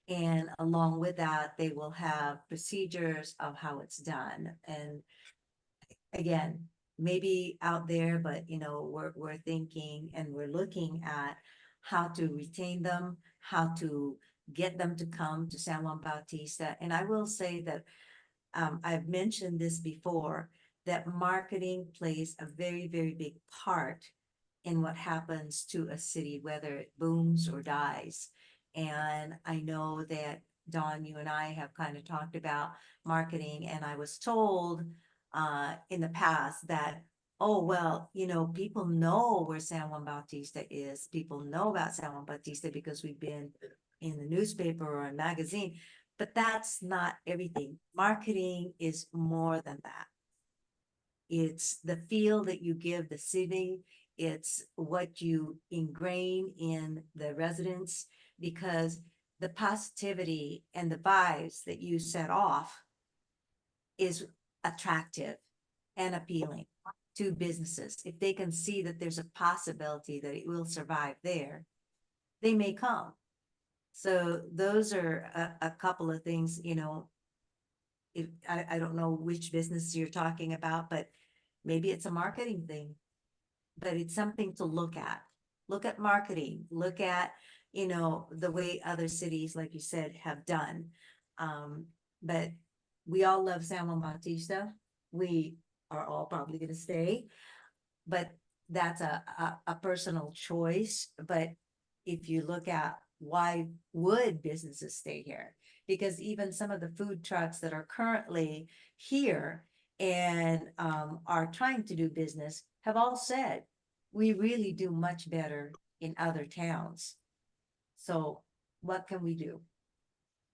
S2: And along with that, they will have procedures of how it's done. And again, maybe out there, but we're thinking and we're looking at how to retain them, how to get them to come to San Juan Bautista. And I will say that I've mentioned this before, that marketing plays a very, very big part in what happens to a city, whether it booms or dies. And I know that Dawn, you and I have kind of talked about marketing, and I was told in the past that, oh, well, people know where San Juan Bautista is. People know about San Juan Bautista because we've been in the newspaper or a magazine, but that's not everything. Marketing is more than that. It's the feel that you give the city. It's what you ingrain in the residents, because the positivity and the vibes that you set off is attractive and appealing to businesses. If they can see that there's a possibility that it will survive there, they may come. So those are a couple of things, I don't know which business you're talking about, but maybe it's a marketing thing. But it's something to look at. Look at marketing, look at, the way other cities, like you said, have done. But we all love San Juan Bautista. We are all probably gonna stay. But that's a personal choice. But if you look at why would businesses stay here? Because even some of the food trucks that are currently here and are trying to do business have all said, we really do much better in other towns. So what can we do?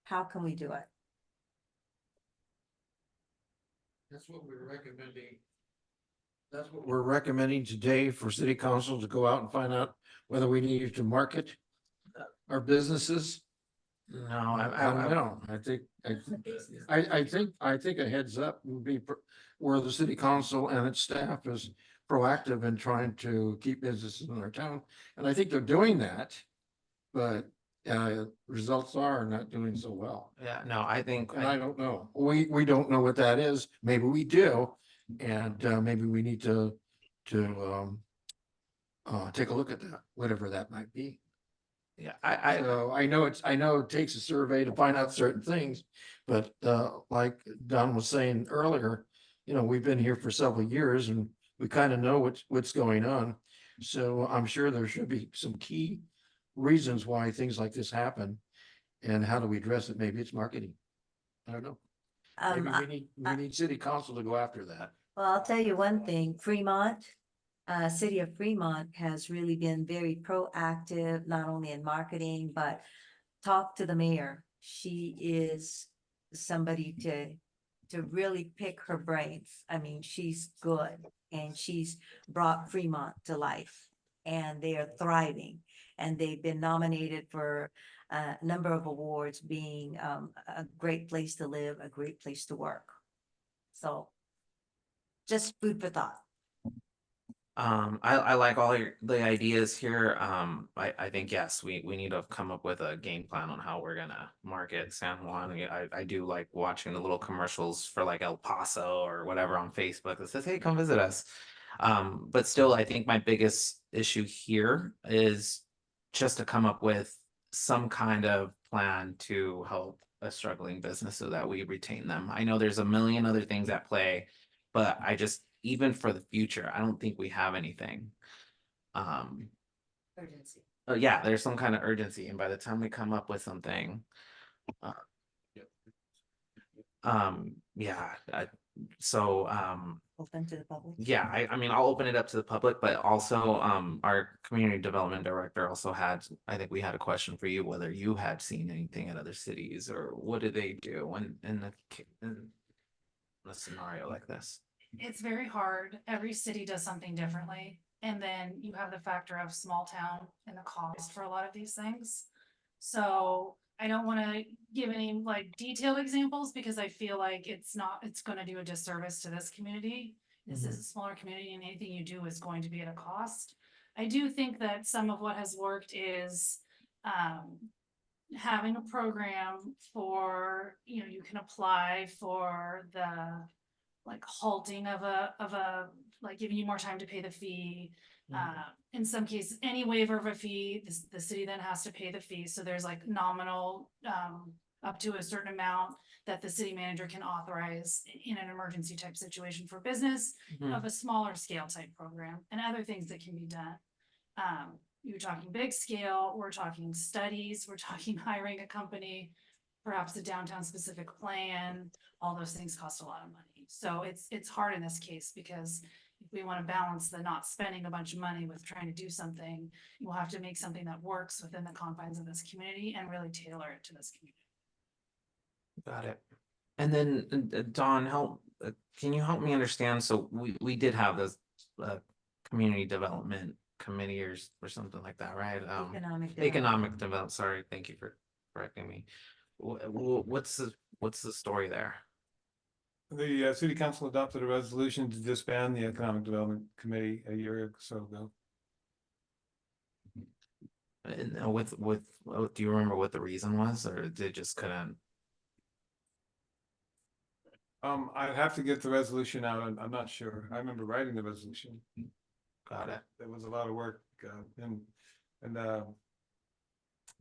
S2: How can we do it?
S4: That's what we're recommending. That's what we're recommending today for city council to go out and find out whether we need to market our businesses.
S1: No,
S4: I don't know. I think a heads up would be where the city council and its staff is proactive in trying to keep businesses in our town. And I think they're doing that, but results are not doing so well.
S1: yeah, no, I think,
S4: And I don't know. We don't know what that is. Maybe we do. And maybe we need to take a look at that, whatever that might be.
S1: yeah, I,
S4: So I know it takes a survey to find out certain things, but like Don was saying earlier, we've been here for several years and we kind of know what's going on. So I'm sure there should be some key reasons why things like this happen. And how do we address it? Maybe it's marketing. I don't know. Maybe we need city council to go after that.
S2: Well, I'll tell you one thing, Fremont, city of Fremont has really been very proactive, not only in marketing, but talk to the mayor. She is somebody to really pick her brains. I mean, she's good and she's brought Fremont to life and they are thriving. And they've been nominated for a number of awards, being a great place to live, a great place to work. So just food for thought.
S1: I like all the ideas here. I think, yes, we need to come up with a game plan on how we're gonna market San Juan. I do like watching the little commercials for like El Paso or whatever on Facebook that says, hey, come visit us. But still, I think my biggest issue here is just to come up with some kind of plan to help a struggling business so that we retain them. I know there's a million other things at play, but I just, even for the future, I don't think we have anything.
S2: Urgency.
S1: Yeah, there's some kind of urgency, and by the time we come up with something, yeah,
S2: Open to the public.
S1: yeah, I mean, I'll open it up to the public, but also, our community development director also had, I think we had a question for you, whether you had seen anything at other cities, or what do they do in a scenario like this?
S5: It's very hard. Every city does something differently. And then you have the factor of small town and the cost for a lot of these things. So I don't want to give any like detailed examples because I feel like it's going to do a disservice to this community. This is a smaller community and anything you do is going to be at a cost. I do think that some of what has worked is having a program for, you can apply for the like halting of a like giving you more time to pay the fee. In some cases, any waiver of a fee, the city then has to pay the fee. So there's like nominal up to a certain amount that the city manager can authorize in an emergency type situation for business of a smaller scale type program and other things that can be done. You're talking big scale, we're talking studies, we're talking hiring a company, perhaps a downtown specific plan. All those things cost a lot of money. So it's hard in this case because if we want to balance the not spending a bunch of money with trying to do something, we'll have to make something that works within the confines of this community and really tailor it to this community.
S1: Got it. And then Dawn, can you help me understand? So we did have this community development committee or something like that, right? Economic development. Sorry, thank you for correcting me. What's the story there?
S8: The city council adopted a resolution to disband the Economic Development Committee a year or so ago.
S1: And do you remember what the reason was, or they just couldn't?
S8: I'd have to get the resolution out. I'm not sure. I remember writing the resolution.
S1: Got it.
S8: There was a lot of work, and,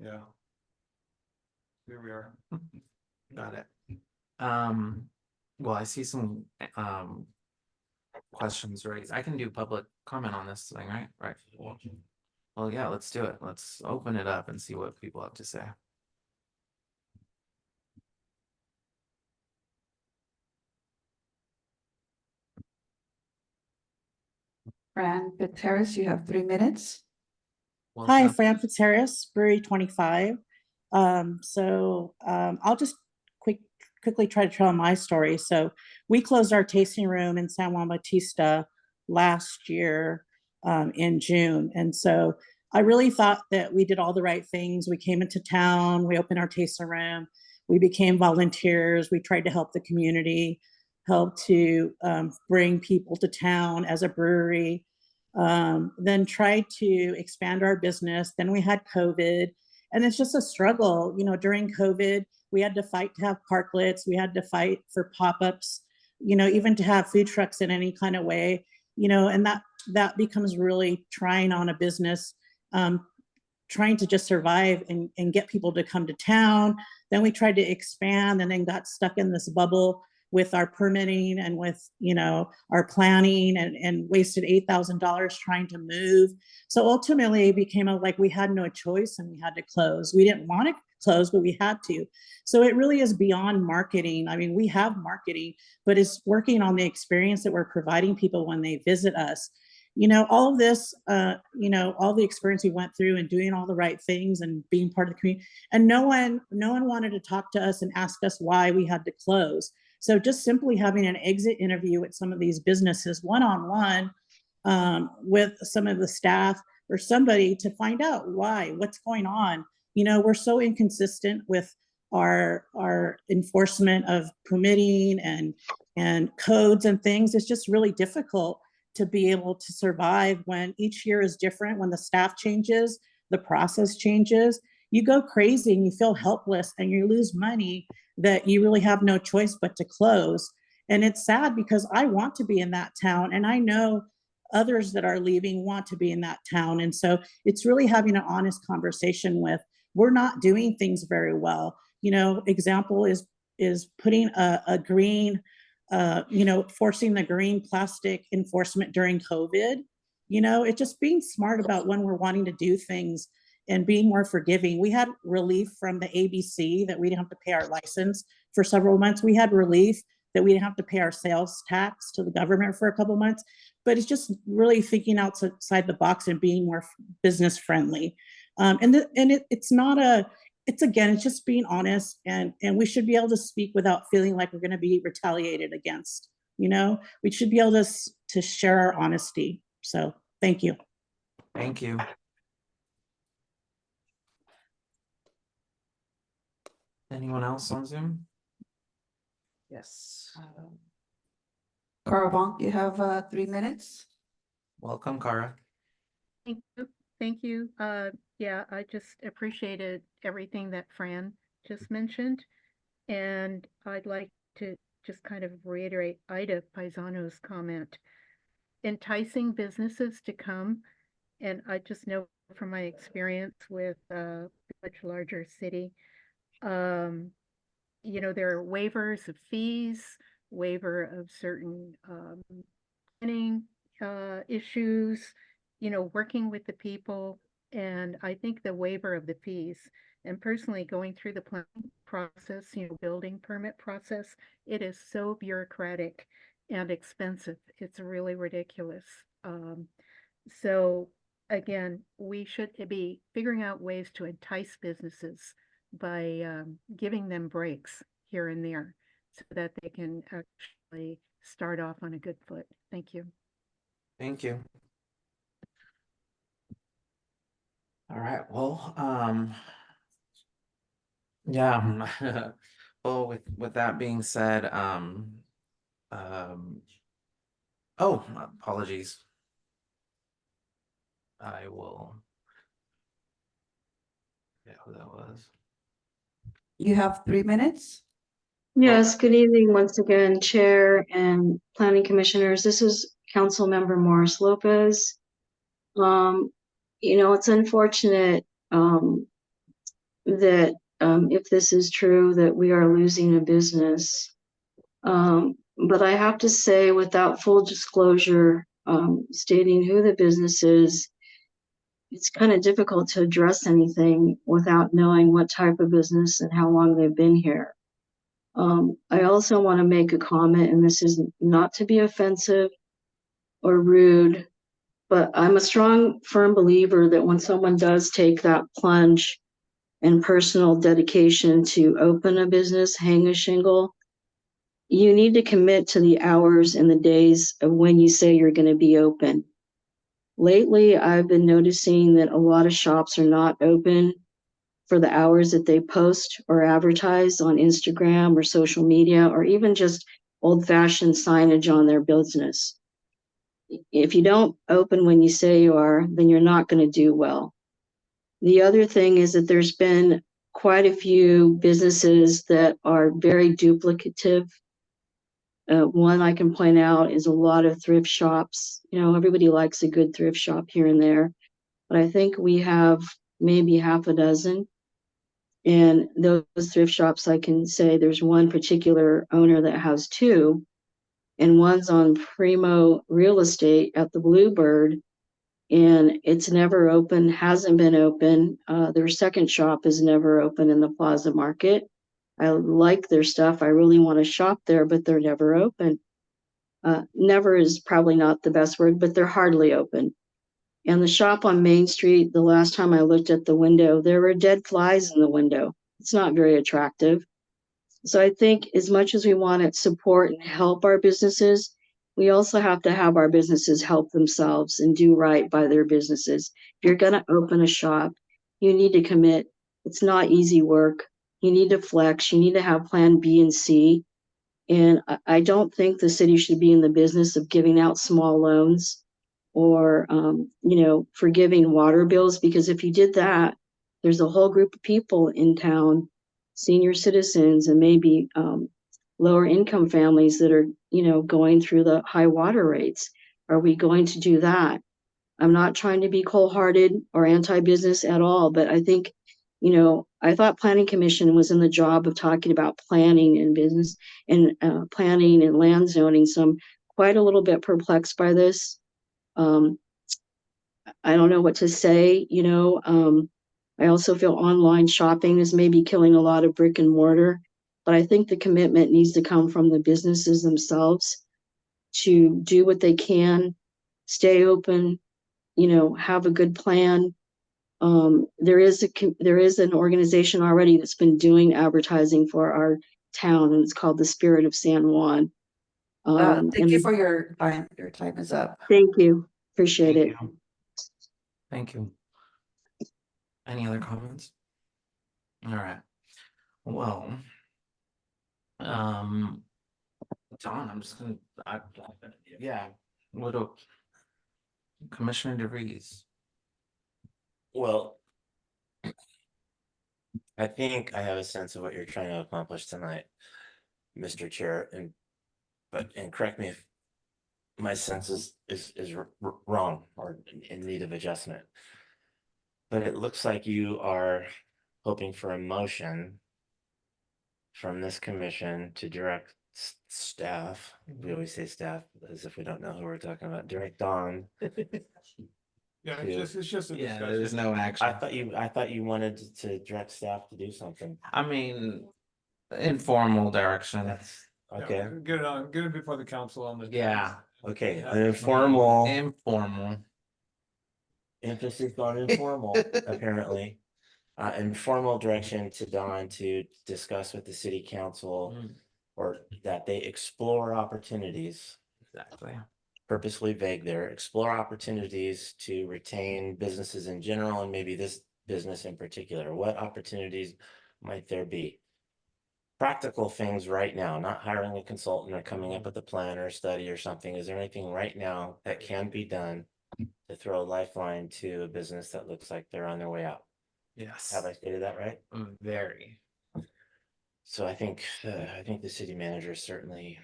S8: yeah. Here we are.
S1: Got it. Well, I see some questions raised. I can do public comment on this thing, right? Right. Well, yeah, let's do it. Let's open it up and see what people have to say.
S3: Fran Terrace, you have 3 minutes.
S11: Hi,
S1: Welcome.
S11: Fran Fitzharris, Brewery 25. I'll just quickly try to tell my story. So we closed our tasting room in San Juan Bautista last year in June. And so I really thought that we did all the right things. We came into town, we opened our tasting room, we became volunteers, we tried to help the community, help to bring people to town as a brewery. Then tried to expand our business. Then we had COVID, and it's just a struggle. You know, during COVID, we had to fight to have parklets. We had to fight for pop-ups. You know, even to have food trucks in any kind of way. You know, and that becomes really trying on a business. Trying to just survive and get people to come to town. Then we tried to expand, and then got stuck in this bubble with our permitting and with, you know, our planning, and wasted $8,000 trying to move. So ultimately it became like we had no choice and we had to close. We didn't want to close, but we had to. So it really is beyond marketing. I mean, we have marketing, but it's working on the experience that we're providing people when they visit us. You know, all of this, you know, all the experience we went through and doing all the right things and being part of the community, and no one wanted to talk to us and ask us why we had to close. So just simply having an exit interview with some of these businesses one-on-one with some of the staff or somebody to find out what's going on. You know, we're so inconsistent with our enforcement of permitting and codes and things. It's just really difficult to be able to survive when each year is different, when the staff changes, the process changes. You go crazy and you feel helpless and you lose money that you really have no choice but to close. And it's sad because I want to be in that town, and I know others that are leaving want to be in that town. And so it's really having an honest conversation with, we're not doing things very well. You know, example is putting a green, you know, forcing the green plastic enforcement during COVID. You know, it just being smart about when we're wanting to do things and being more forgiving. We had relief from the ABC that we didn't have to pay our license for several months. We had relief that we didn't have to pay our sales tax to the government for a couple months. But it's just really thinking outside the box and being more business friendly. It's not a, it's again, it's just being honest, and we should be able to speak without feeling like we're going to be retaliated against. You know, we should be able to share our honesty. So thank you.
S1: Thank you. Anyone else on Zoom?
S3: Yes. Carl, you have 3 minutes.
S1: Welcome, Cara.
S9: Thank you. Thank you. Yeah, I just appreciated everything that Fran just mentioned. And I'd like to just kind of reiterate Ida Paisano's comment. Enticing businesses to come, and I just know from my experience with a much larger city, you know, there are waivers of fees, waiver of certain planning issues, you know, working with the people. And I think the waiver of the fees, and personally going through the planning process, you know, building permit process, it is so bureaucratic and expensive. It's really ridiculous. So again, we should be figuring out ways to entice businesses by giving them breaks here and there so that they can actually start off on a good foot. Thank you.
S1: Thank you. All right, well, yeah. Well, with that being said, oh, apologies. I will. Yeah, who that was.
S3: You have 3 minutes.
S10: Yes, good evening once again, Chair and Planning Commissioners. This is Councilmember Morris Lopez. It's unfortunate that if this is true, that we are losing a business. But I have to say, without full disclosure, stating who the business is, it's kind of difficult to address anything without knowing what type of business and how long they've been here. I also want to make a comment, and this is not to be offensive or rude, but I'm a strong, firm believer that when someone does take that plunge and personal dedication to open a business, hang a shingle, you need to commit to the hours and the days of when you say you're going to be open. Lately, I've been noticing that a lot of shops are not open for the hours that they post or advertise on Instagram or social media, or even just old-fashioned signage on their business. If you don't open when you say you are, then you're not going to do well. The other thing is that there's been quite a few businesses that are very duplicative. One I can point out is a lot of thrift shops. Everybody likes a good thrift shop here and there, but I think we have maybe half a dozen. And those thrift shops, I can say there's one particular owner that has two, and one's on Primo Real Estate at the Bluebird, and it's never open, hasn't been open. Their second shop is never open in the Plaza Market. I like their stuff. I really want to shop there, but they're never open. Never is probably not the best word, but they're hardly open. And the shop on Main Street, the last time I looked at the window, there were dead flies in the window. It's not very attractive. So I think as much as we want to support and help our businesses, we also have to have our businesses help themselves and do right by their businesses. If you're going to open a shop, you need to commit. It's not easy work. You need to flex. You need to have plan B and C. And I don't think the city should be in the business of giving out small loans or, forgiving water bills, because if you did that, there's a whole group of people in town, senior citizens and maybe lower income families that are, going through the high water rates. Are we going to do that? I'm not trying to be cold-hearted or anti-business at all, but I think, I thought Planning Commission was in the job of talking about planning and business and planning and land zoning. So I'm quite a little bit perplexed by this. I don't know what to say, I also feel online shopping is maybe killing a lot of brick and mortar, but I think the commitment needs to come from the businesses themselves to do what they can, stay open, have a good plan. There is an organization already that's been doing advertising for our town, and it's called the Spirit of San Juan.
S3: Thank you for your time. Your time is up.
S10: Thank you. Appreciate
S1: Thank
S10: it.
S1: you. Thank you. Any other comments? All right. Well, Don, I'm just gonna, yeah, what up? Commissioner DeVries.
S6: Well, I think I have a sense of what you're trying to accomplish tonight, Mr. Chair, and correct me if my sense is wrong or in need of adjustment. But it looks like you are hoping for a motion from this commission to direct staff. We always say staff as if we don't know who we're talking about. Direct Dawn.
S8: Yeah, it's just a
S1: Yeah,
S8: discussion.
S1: there's no action.
S6: I thought you wanted to direct staff to do something.
S1: I mean, informal direction.
S8: Yeah,
S6: Okay,
S8: get it before the council on the.
S1: Yeah.
S6: okay,
S8: Yeah.
S6: an informal,
S1: Informal.
S6: emphasis on informal, apparently. Informal direction to Dawn to discuss with the city council or that they explore opportunities.
S1: Exactly.
S6: Purposely vague there, explore opportunities to retain businesses in general and maybe this business in particular. What opportunities might there be? Practical things right now, not hiring a consultant or coming up with a plan or a study or something. Is there anything right now that can be done to throw a lifeline to a business that looks like they're on their way out?
S1: Yes.
S6: Have I stated that right?
S1: Very.
S6: So I think the city manager is certainly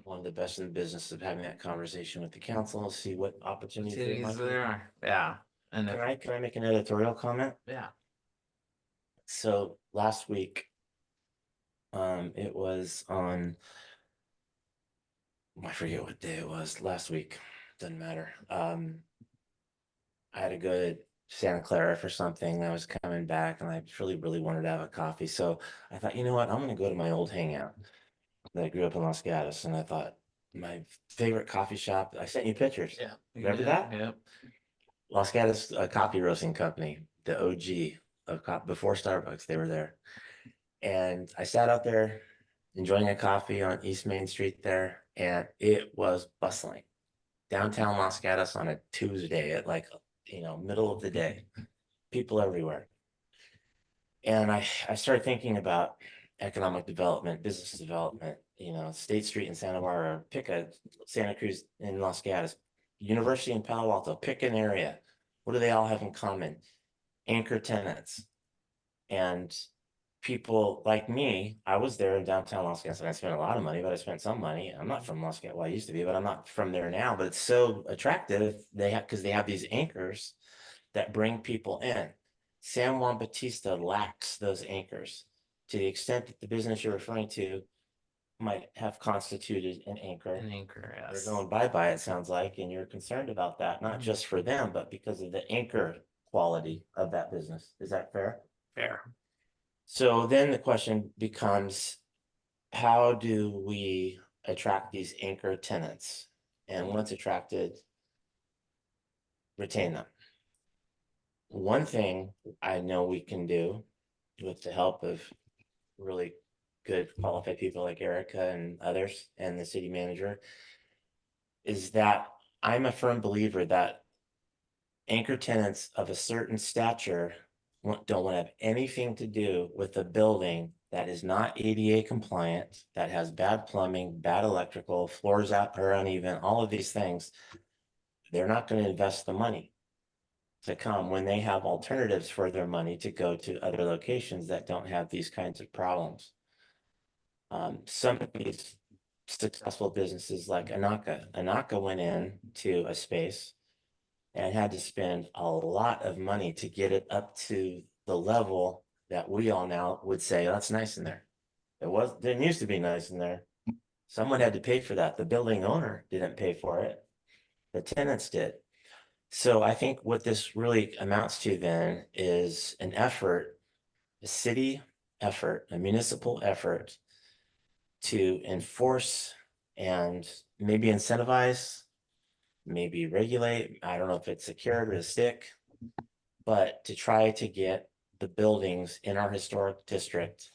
S6: one of the best in the business of having that conversation with the council, see what opportunities there might
S1: Cities
S6: be.
S1: there are, yeah, and if,
S6: Can I make an editorial comment?
S1: yeah,
S6: So last week, it was on, I forget what day it was, last week, doesn't matter. I had to go to Santa Clara for something. I was coming back and I really wanted to have a coffee. So I thought, you know what, I'm gonna go to my old hangout that I grew up in Los Gatos. And I thought my favorite coffee shop, I sent you pictures.
S1: yeah.
S6: Remember
S1: Yeah,
S6: that?
S1: Yep.
S6: Los Gatos Coffee Roasting Company, the OG of before Starbucks, they were there. And I sat out there enjoying a coffee on East Main Street there, and it was bustling. Downtown Los Gatos on a Tuesday at like, middle of the day, people everywhere. And I started thinking about economic development, business development, State Street in Santa Barbara, pick a Santa Cruz in Los Gatos, University in Palo Alto, pick an area. What do they all have in common? Anchor tenants. And people like me, I was there in downtown Los Gatos and I spent a lot of money, but I spent some money. I'm not from Los Gatos. Well, I used to be, but I'm not from there now. But it's so attractive. Because they have these anchors that bring people in. San Juan Bautista lacks those anchors to the extent that the business you're referring to might have constituted an anchor.
S1: An anchor,
S6: They're
S1: yes.
S6: going bye-bye, it sounds like, and you're concerned about that, not just for them, but because of the anchor quality of that business. Is that fair?
S1: Fair.
S6: So then the question becomes, how do we attract these anchor tenants? And once attracted, retain them. One thing I know we can do with the help of really good qualified people like Erica and others and the city manager is that I'm a firm believer that anchor tenants of a certain stature don't want to have anything to do with a building that is not ADA compliant, that has bad plumbing, bad electrical, floors out are uneven, all of these things. They're not going to invest the money to come when they have alternatives for their money to go to other locations that don't have these kinds of problems. Some of these successful businesses like Anaka went in to a space and had to spend a lot of money to get it up to the level that we all now would say, oh, that's nice in there. Didn't used to be nice in there. Someone had to pay for that. The building owner didn't pay for it. The tenants did. So I think what this really amounts to then is an effort, a city effort, a municipal effort to enforce and maybe incentivize, maybe regulate. I don't know if it's a carrot or a stick, but to try to get the buildings in our historic district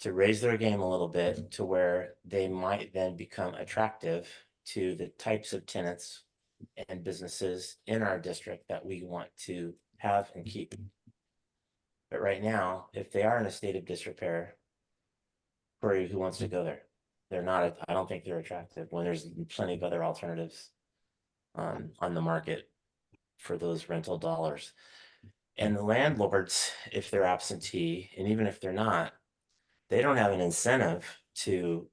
S6: to raise their game a little bit to where they might then become attractive to the types of tenants and businesses in our district that we want to have and keep. But right now, if they are in a state of disrepair, query who wants to go there. They're not, I don't think they're attractive when there's plenty of other alternatives on the market for those rental dollars. And the landlords, if they're absentee, and even if they're not, they don't have an incentive to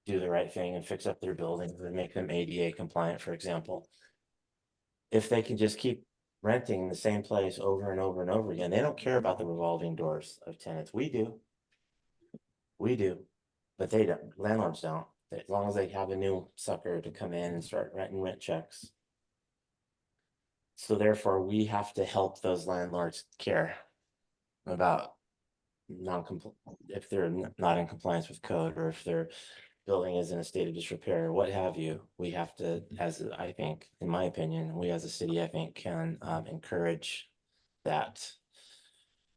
S6: do the right thing and fix up their buildings and make them ADA compliant, for example. If they can just keep renting the same place over and over and over again, they don't care about the revolving doors of tenants. We do. We do, but they don't. Landlords don't. As long as they have a new sucker to come in and start writing rent checks. So therefore, we have to help those landlords care about if they're not in compliance with code, or if their building is in a state of disrepair, what have you. We have to, I think, in my opinion, we as a city, I think, can encourage that,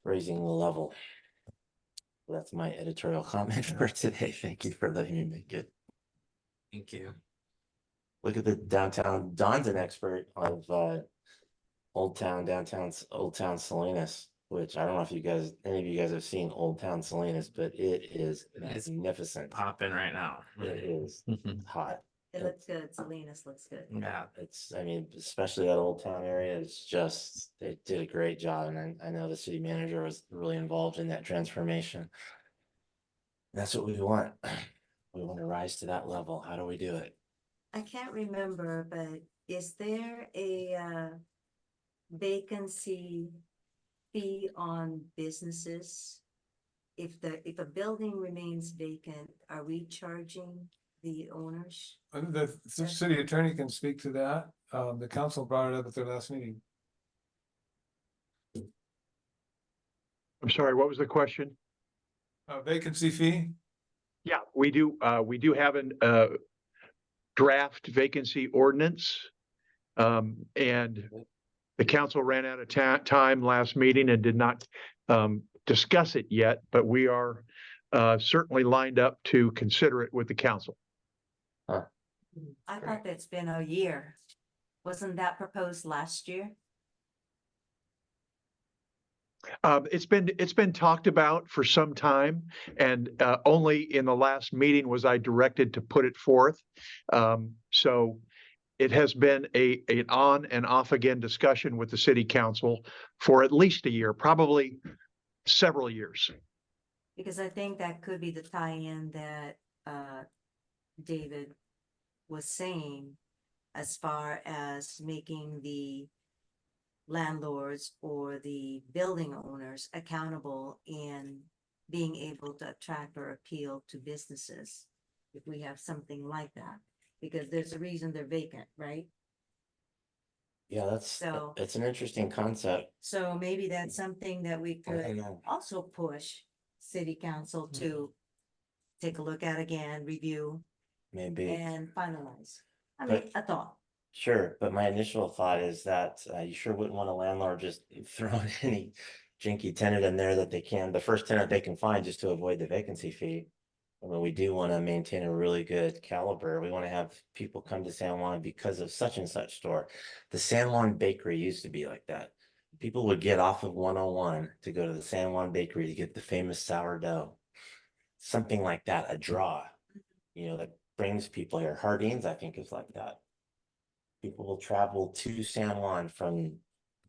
S6: raising the level. That's my editorial comment for today. Thank you for letting me make it.
S1: Thank you.
S6: Look at the downtown. Don's an expert of Old Town Salinas, which I don't know if any of you guys have seen Old Town Salinas, but it is
S1: It's
S6: magnificent.
S1: popping right now.
S6: It is hot.
S2: It looks good. Salinas looks good.
S1: Yeah.
S6: I mean, especially that Old Town area, they did a great job. And I know the city manager was really involved in that transformation. That's what we want. We want to rise to that level. How do we do it?
S2: I can't remember, but is there a vacancy fee on businesses? If a building remains vacant, are we charging the owners?
S8: The city attorney can speak to that. The council brought it up at their last meeting.
S12: I'm sorry, what was the question?
S8: Vacancy fee?
S12: Yeah, we do have an draft vacancy ordinance. And the council ran out of time last meeting and did not discuss it yet, but we are certainly lined up to consider it with the council.
S2: I thought that's been a year. Wasn't that proposed last year?
S12: It's been talked about for some time, and only in the last meeting was I directed to put it forth. So it has been an on and off again discussion with the city council for at least a year, probably several years.
S2: Because I think that could be the tie-in that David was saying as far as making the landlords or the building owners accountable in being able to attract or appeal to businesses. If we have something like that, because there's a reason they're vacant, right?
S6: Yeah,
S2: So-
S6: it's an interesting concept.
S2: So maybe that's something that we
S6: I
S2: could
S6: know.
S2: also push city council to take a look at again, review
S6: Maybe.
S2: and finalize. I mean, a thought.
S6: Sure, but my initial thought is that you sure wouldn't want a landlord just throwing any jinky tenant in there that they can, the first tenant they can find just to avoid the vacancy fee. I mean, we do want to maintain a really good caliber. We want to have people come to San Juan because of such and such store. The San Juan Bakery used to be like that. People would get off of 101 to go to the San Juan Bakery to get the famous sourdough. Something like that, a draw, that brings people here. Hardeen's, I think, is like that. People will travel to San Juan from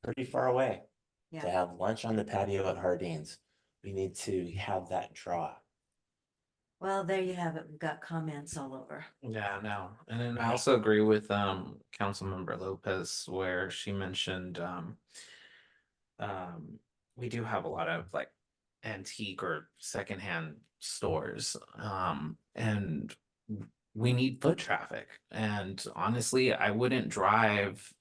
S6: pretty far away to
S2: Yeah.
S6: have lunch on the patio at Hardeen's. We need to have that draw.
S2: Well, there you have it. We've got comments all over.
S1: Yeah, no. And then I also agree with Councilmember Lopez where she mentioned we do have a lot of like antique or secondhand stores. And we need foot traffic. And honestly, I wouldn't drive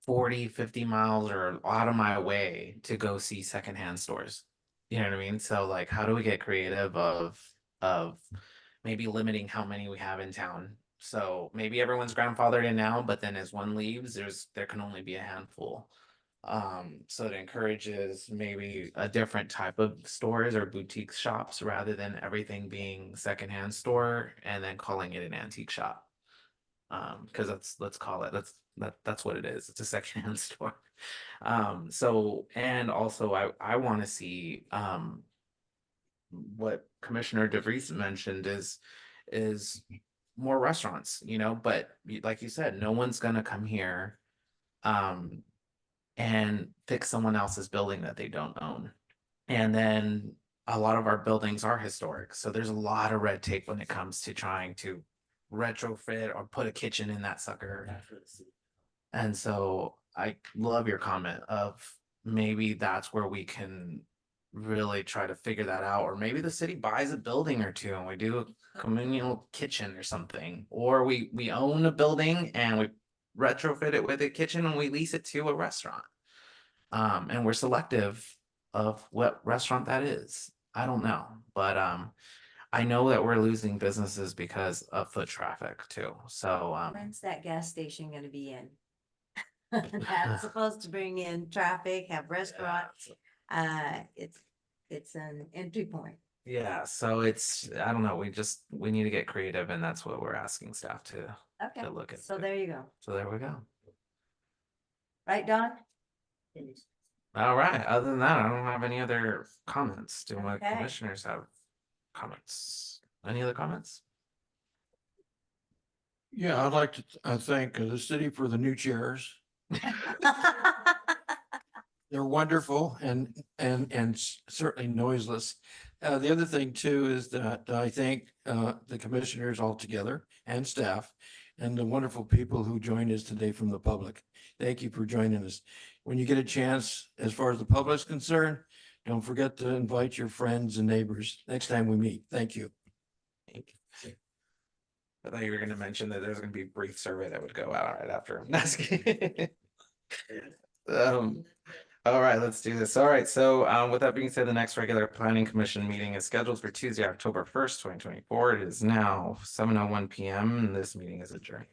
S1: 40, 50 miles or out of my way to go see secondhand stores. You know what I mean? So like, how do we get creative of maybe limiting how many we have in town? So maybe everyone's grandfathered in now, but then as one leaves, there can only be a handful. So it encourages maybe a different type of stores or boutique shops rather than everything being secondhand store and then calling it an antique shop. Because let's call it that's what it is. It's a secondhand store. So and also I want to see what Commissioner DeVries mentioned is more restaurants, but like you said, no one's gonna come here and fix someone else's building that they don't own. And then a lot of our buildings are historic, so there's a lot of red tape when it comes to trying to retrofit or put a kitchen in that sucker. And so I love your comment of maybe that's where we can really try to figure that out, or maybe the city buys a building or two and we do a communal kitchen or something, or we own a building and we retrofit it with a kitchen and we lease it to a restaurant. And we're selective of what restaurant that is. I don't know, but I know that we're losing businesses because of foot traffic too. So
S2: When's that gas station gonna be in? That's supposed to bring in traffic, have restaurants. It's an entry point.
S1: yeah, so I don't know, we need to get creative, and that's what we're asking staff to
S2: Okay,
S1: look at.
S2: so there you go.
S1: So there we go.
S2: Right, Don?
S1: All right, other than that, I don't have any other comments. Do my
S2: Okay.
S1: commissioners have comments? Any other comments?
S4: Yeah, I'd like to thank the city for the new chairs. They're wonderful and certainly noiseless. The other thing too is that I thank the commissioners altogether and staff and the wonderful people who joined us today from the public. Thank you for joining us. When you get a chance, as far as the public is concerned, don't forget to invite your friends and neighbors next time we meet. Thank you.
S1: I thought you were gonna mention that there's gonna be a brief survey that would go out right after. No, just kidding. All right, let's do this. All right, so with that being said, the next regular planning commission meeting is scheduled for Tuesday, October 1st, 2024. It is now 7:01 p.m. and this meeting is adjourned.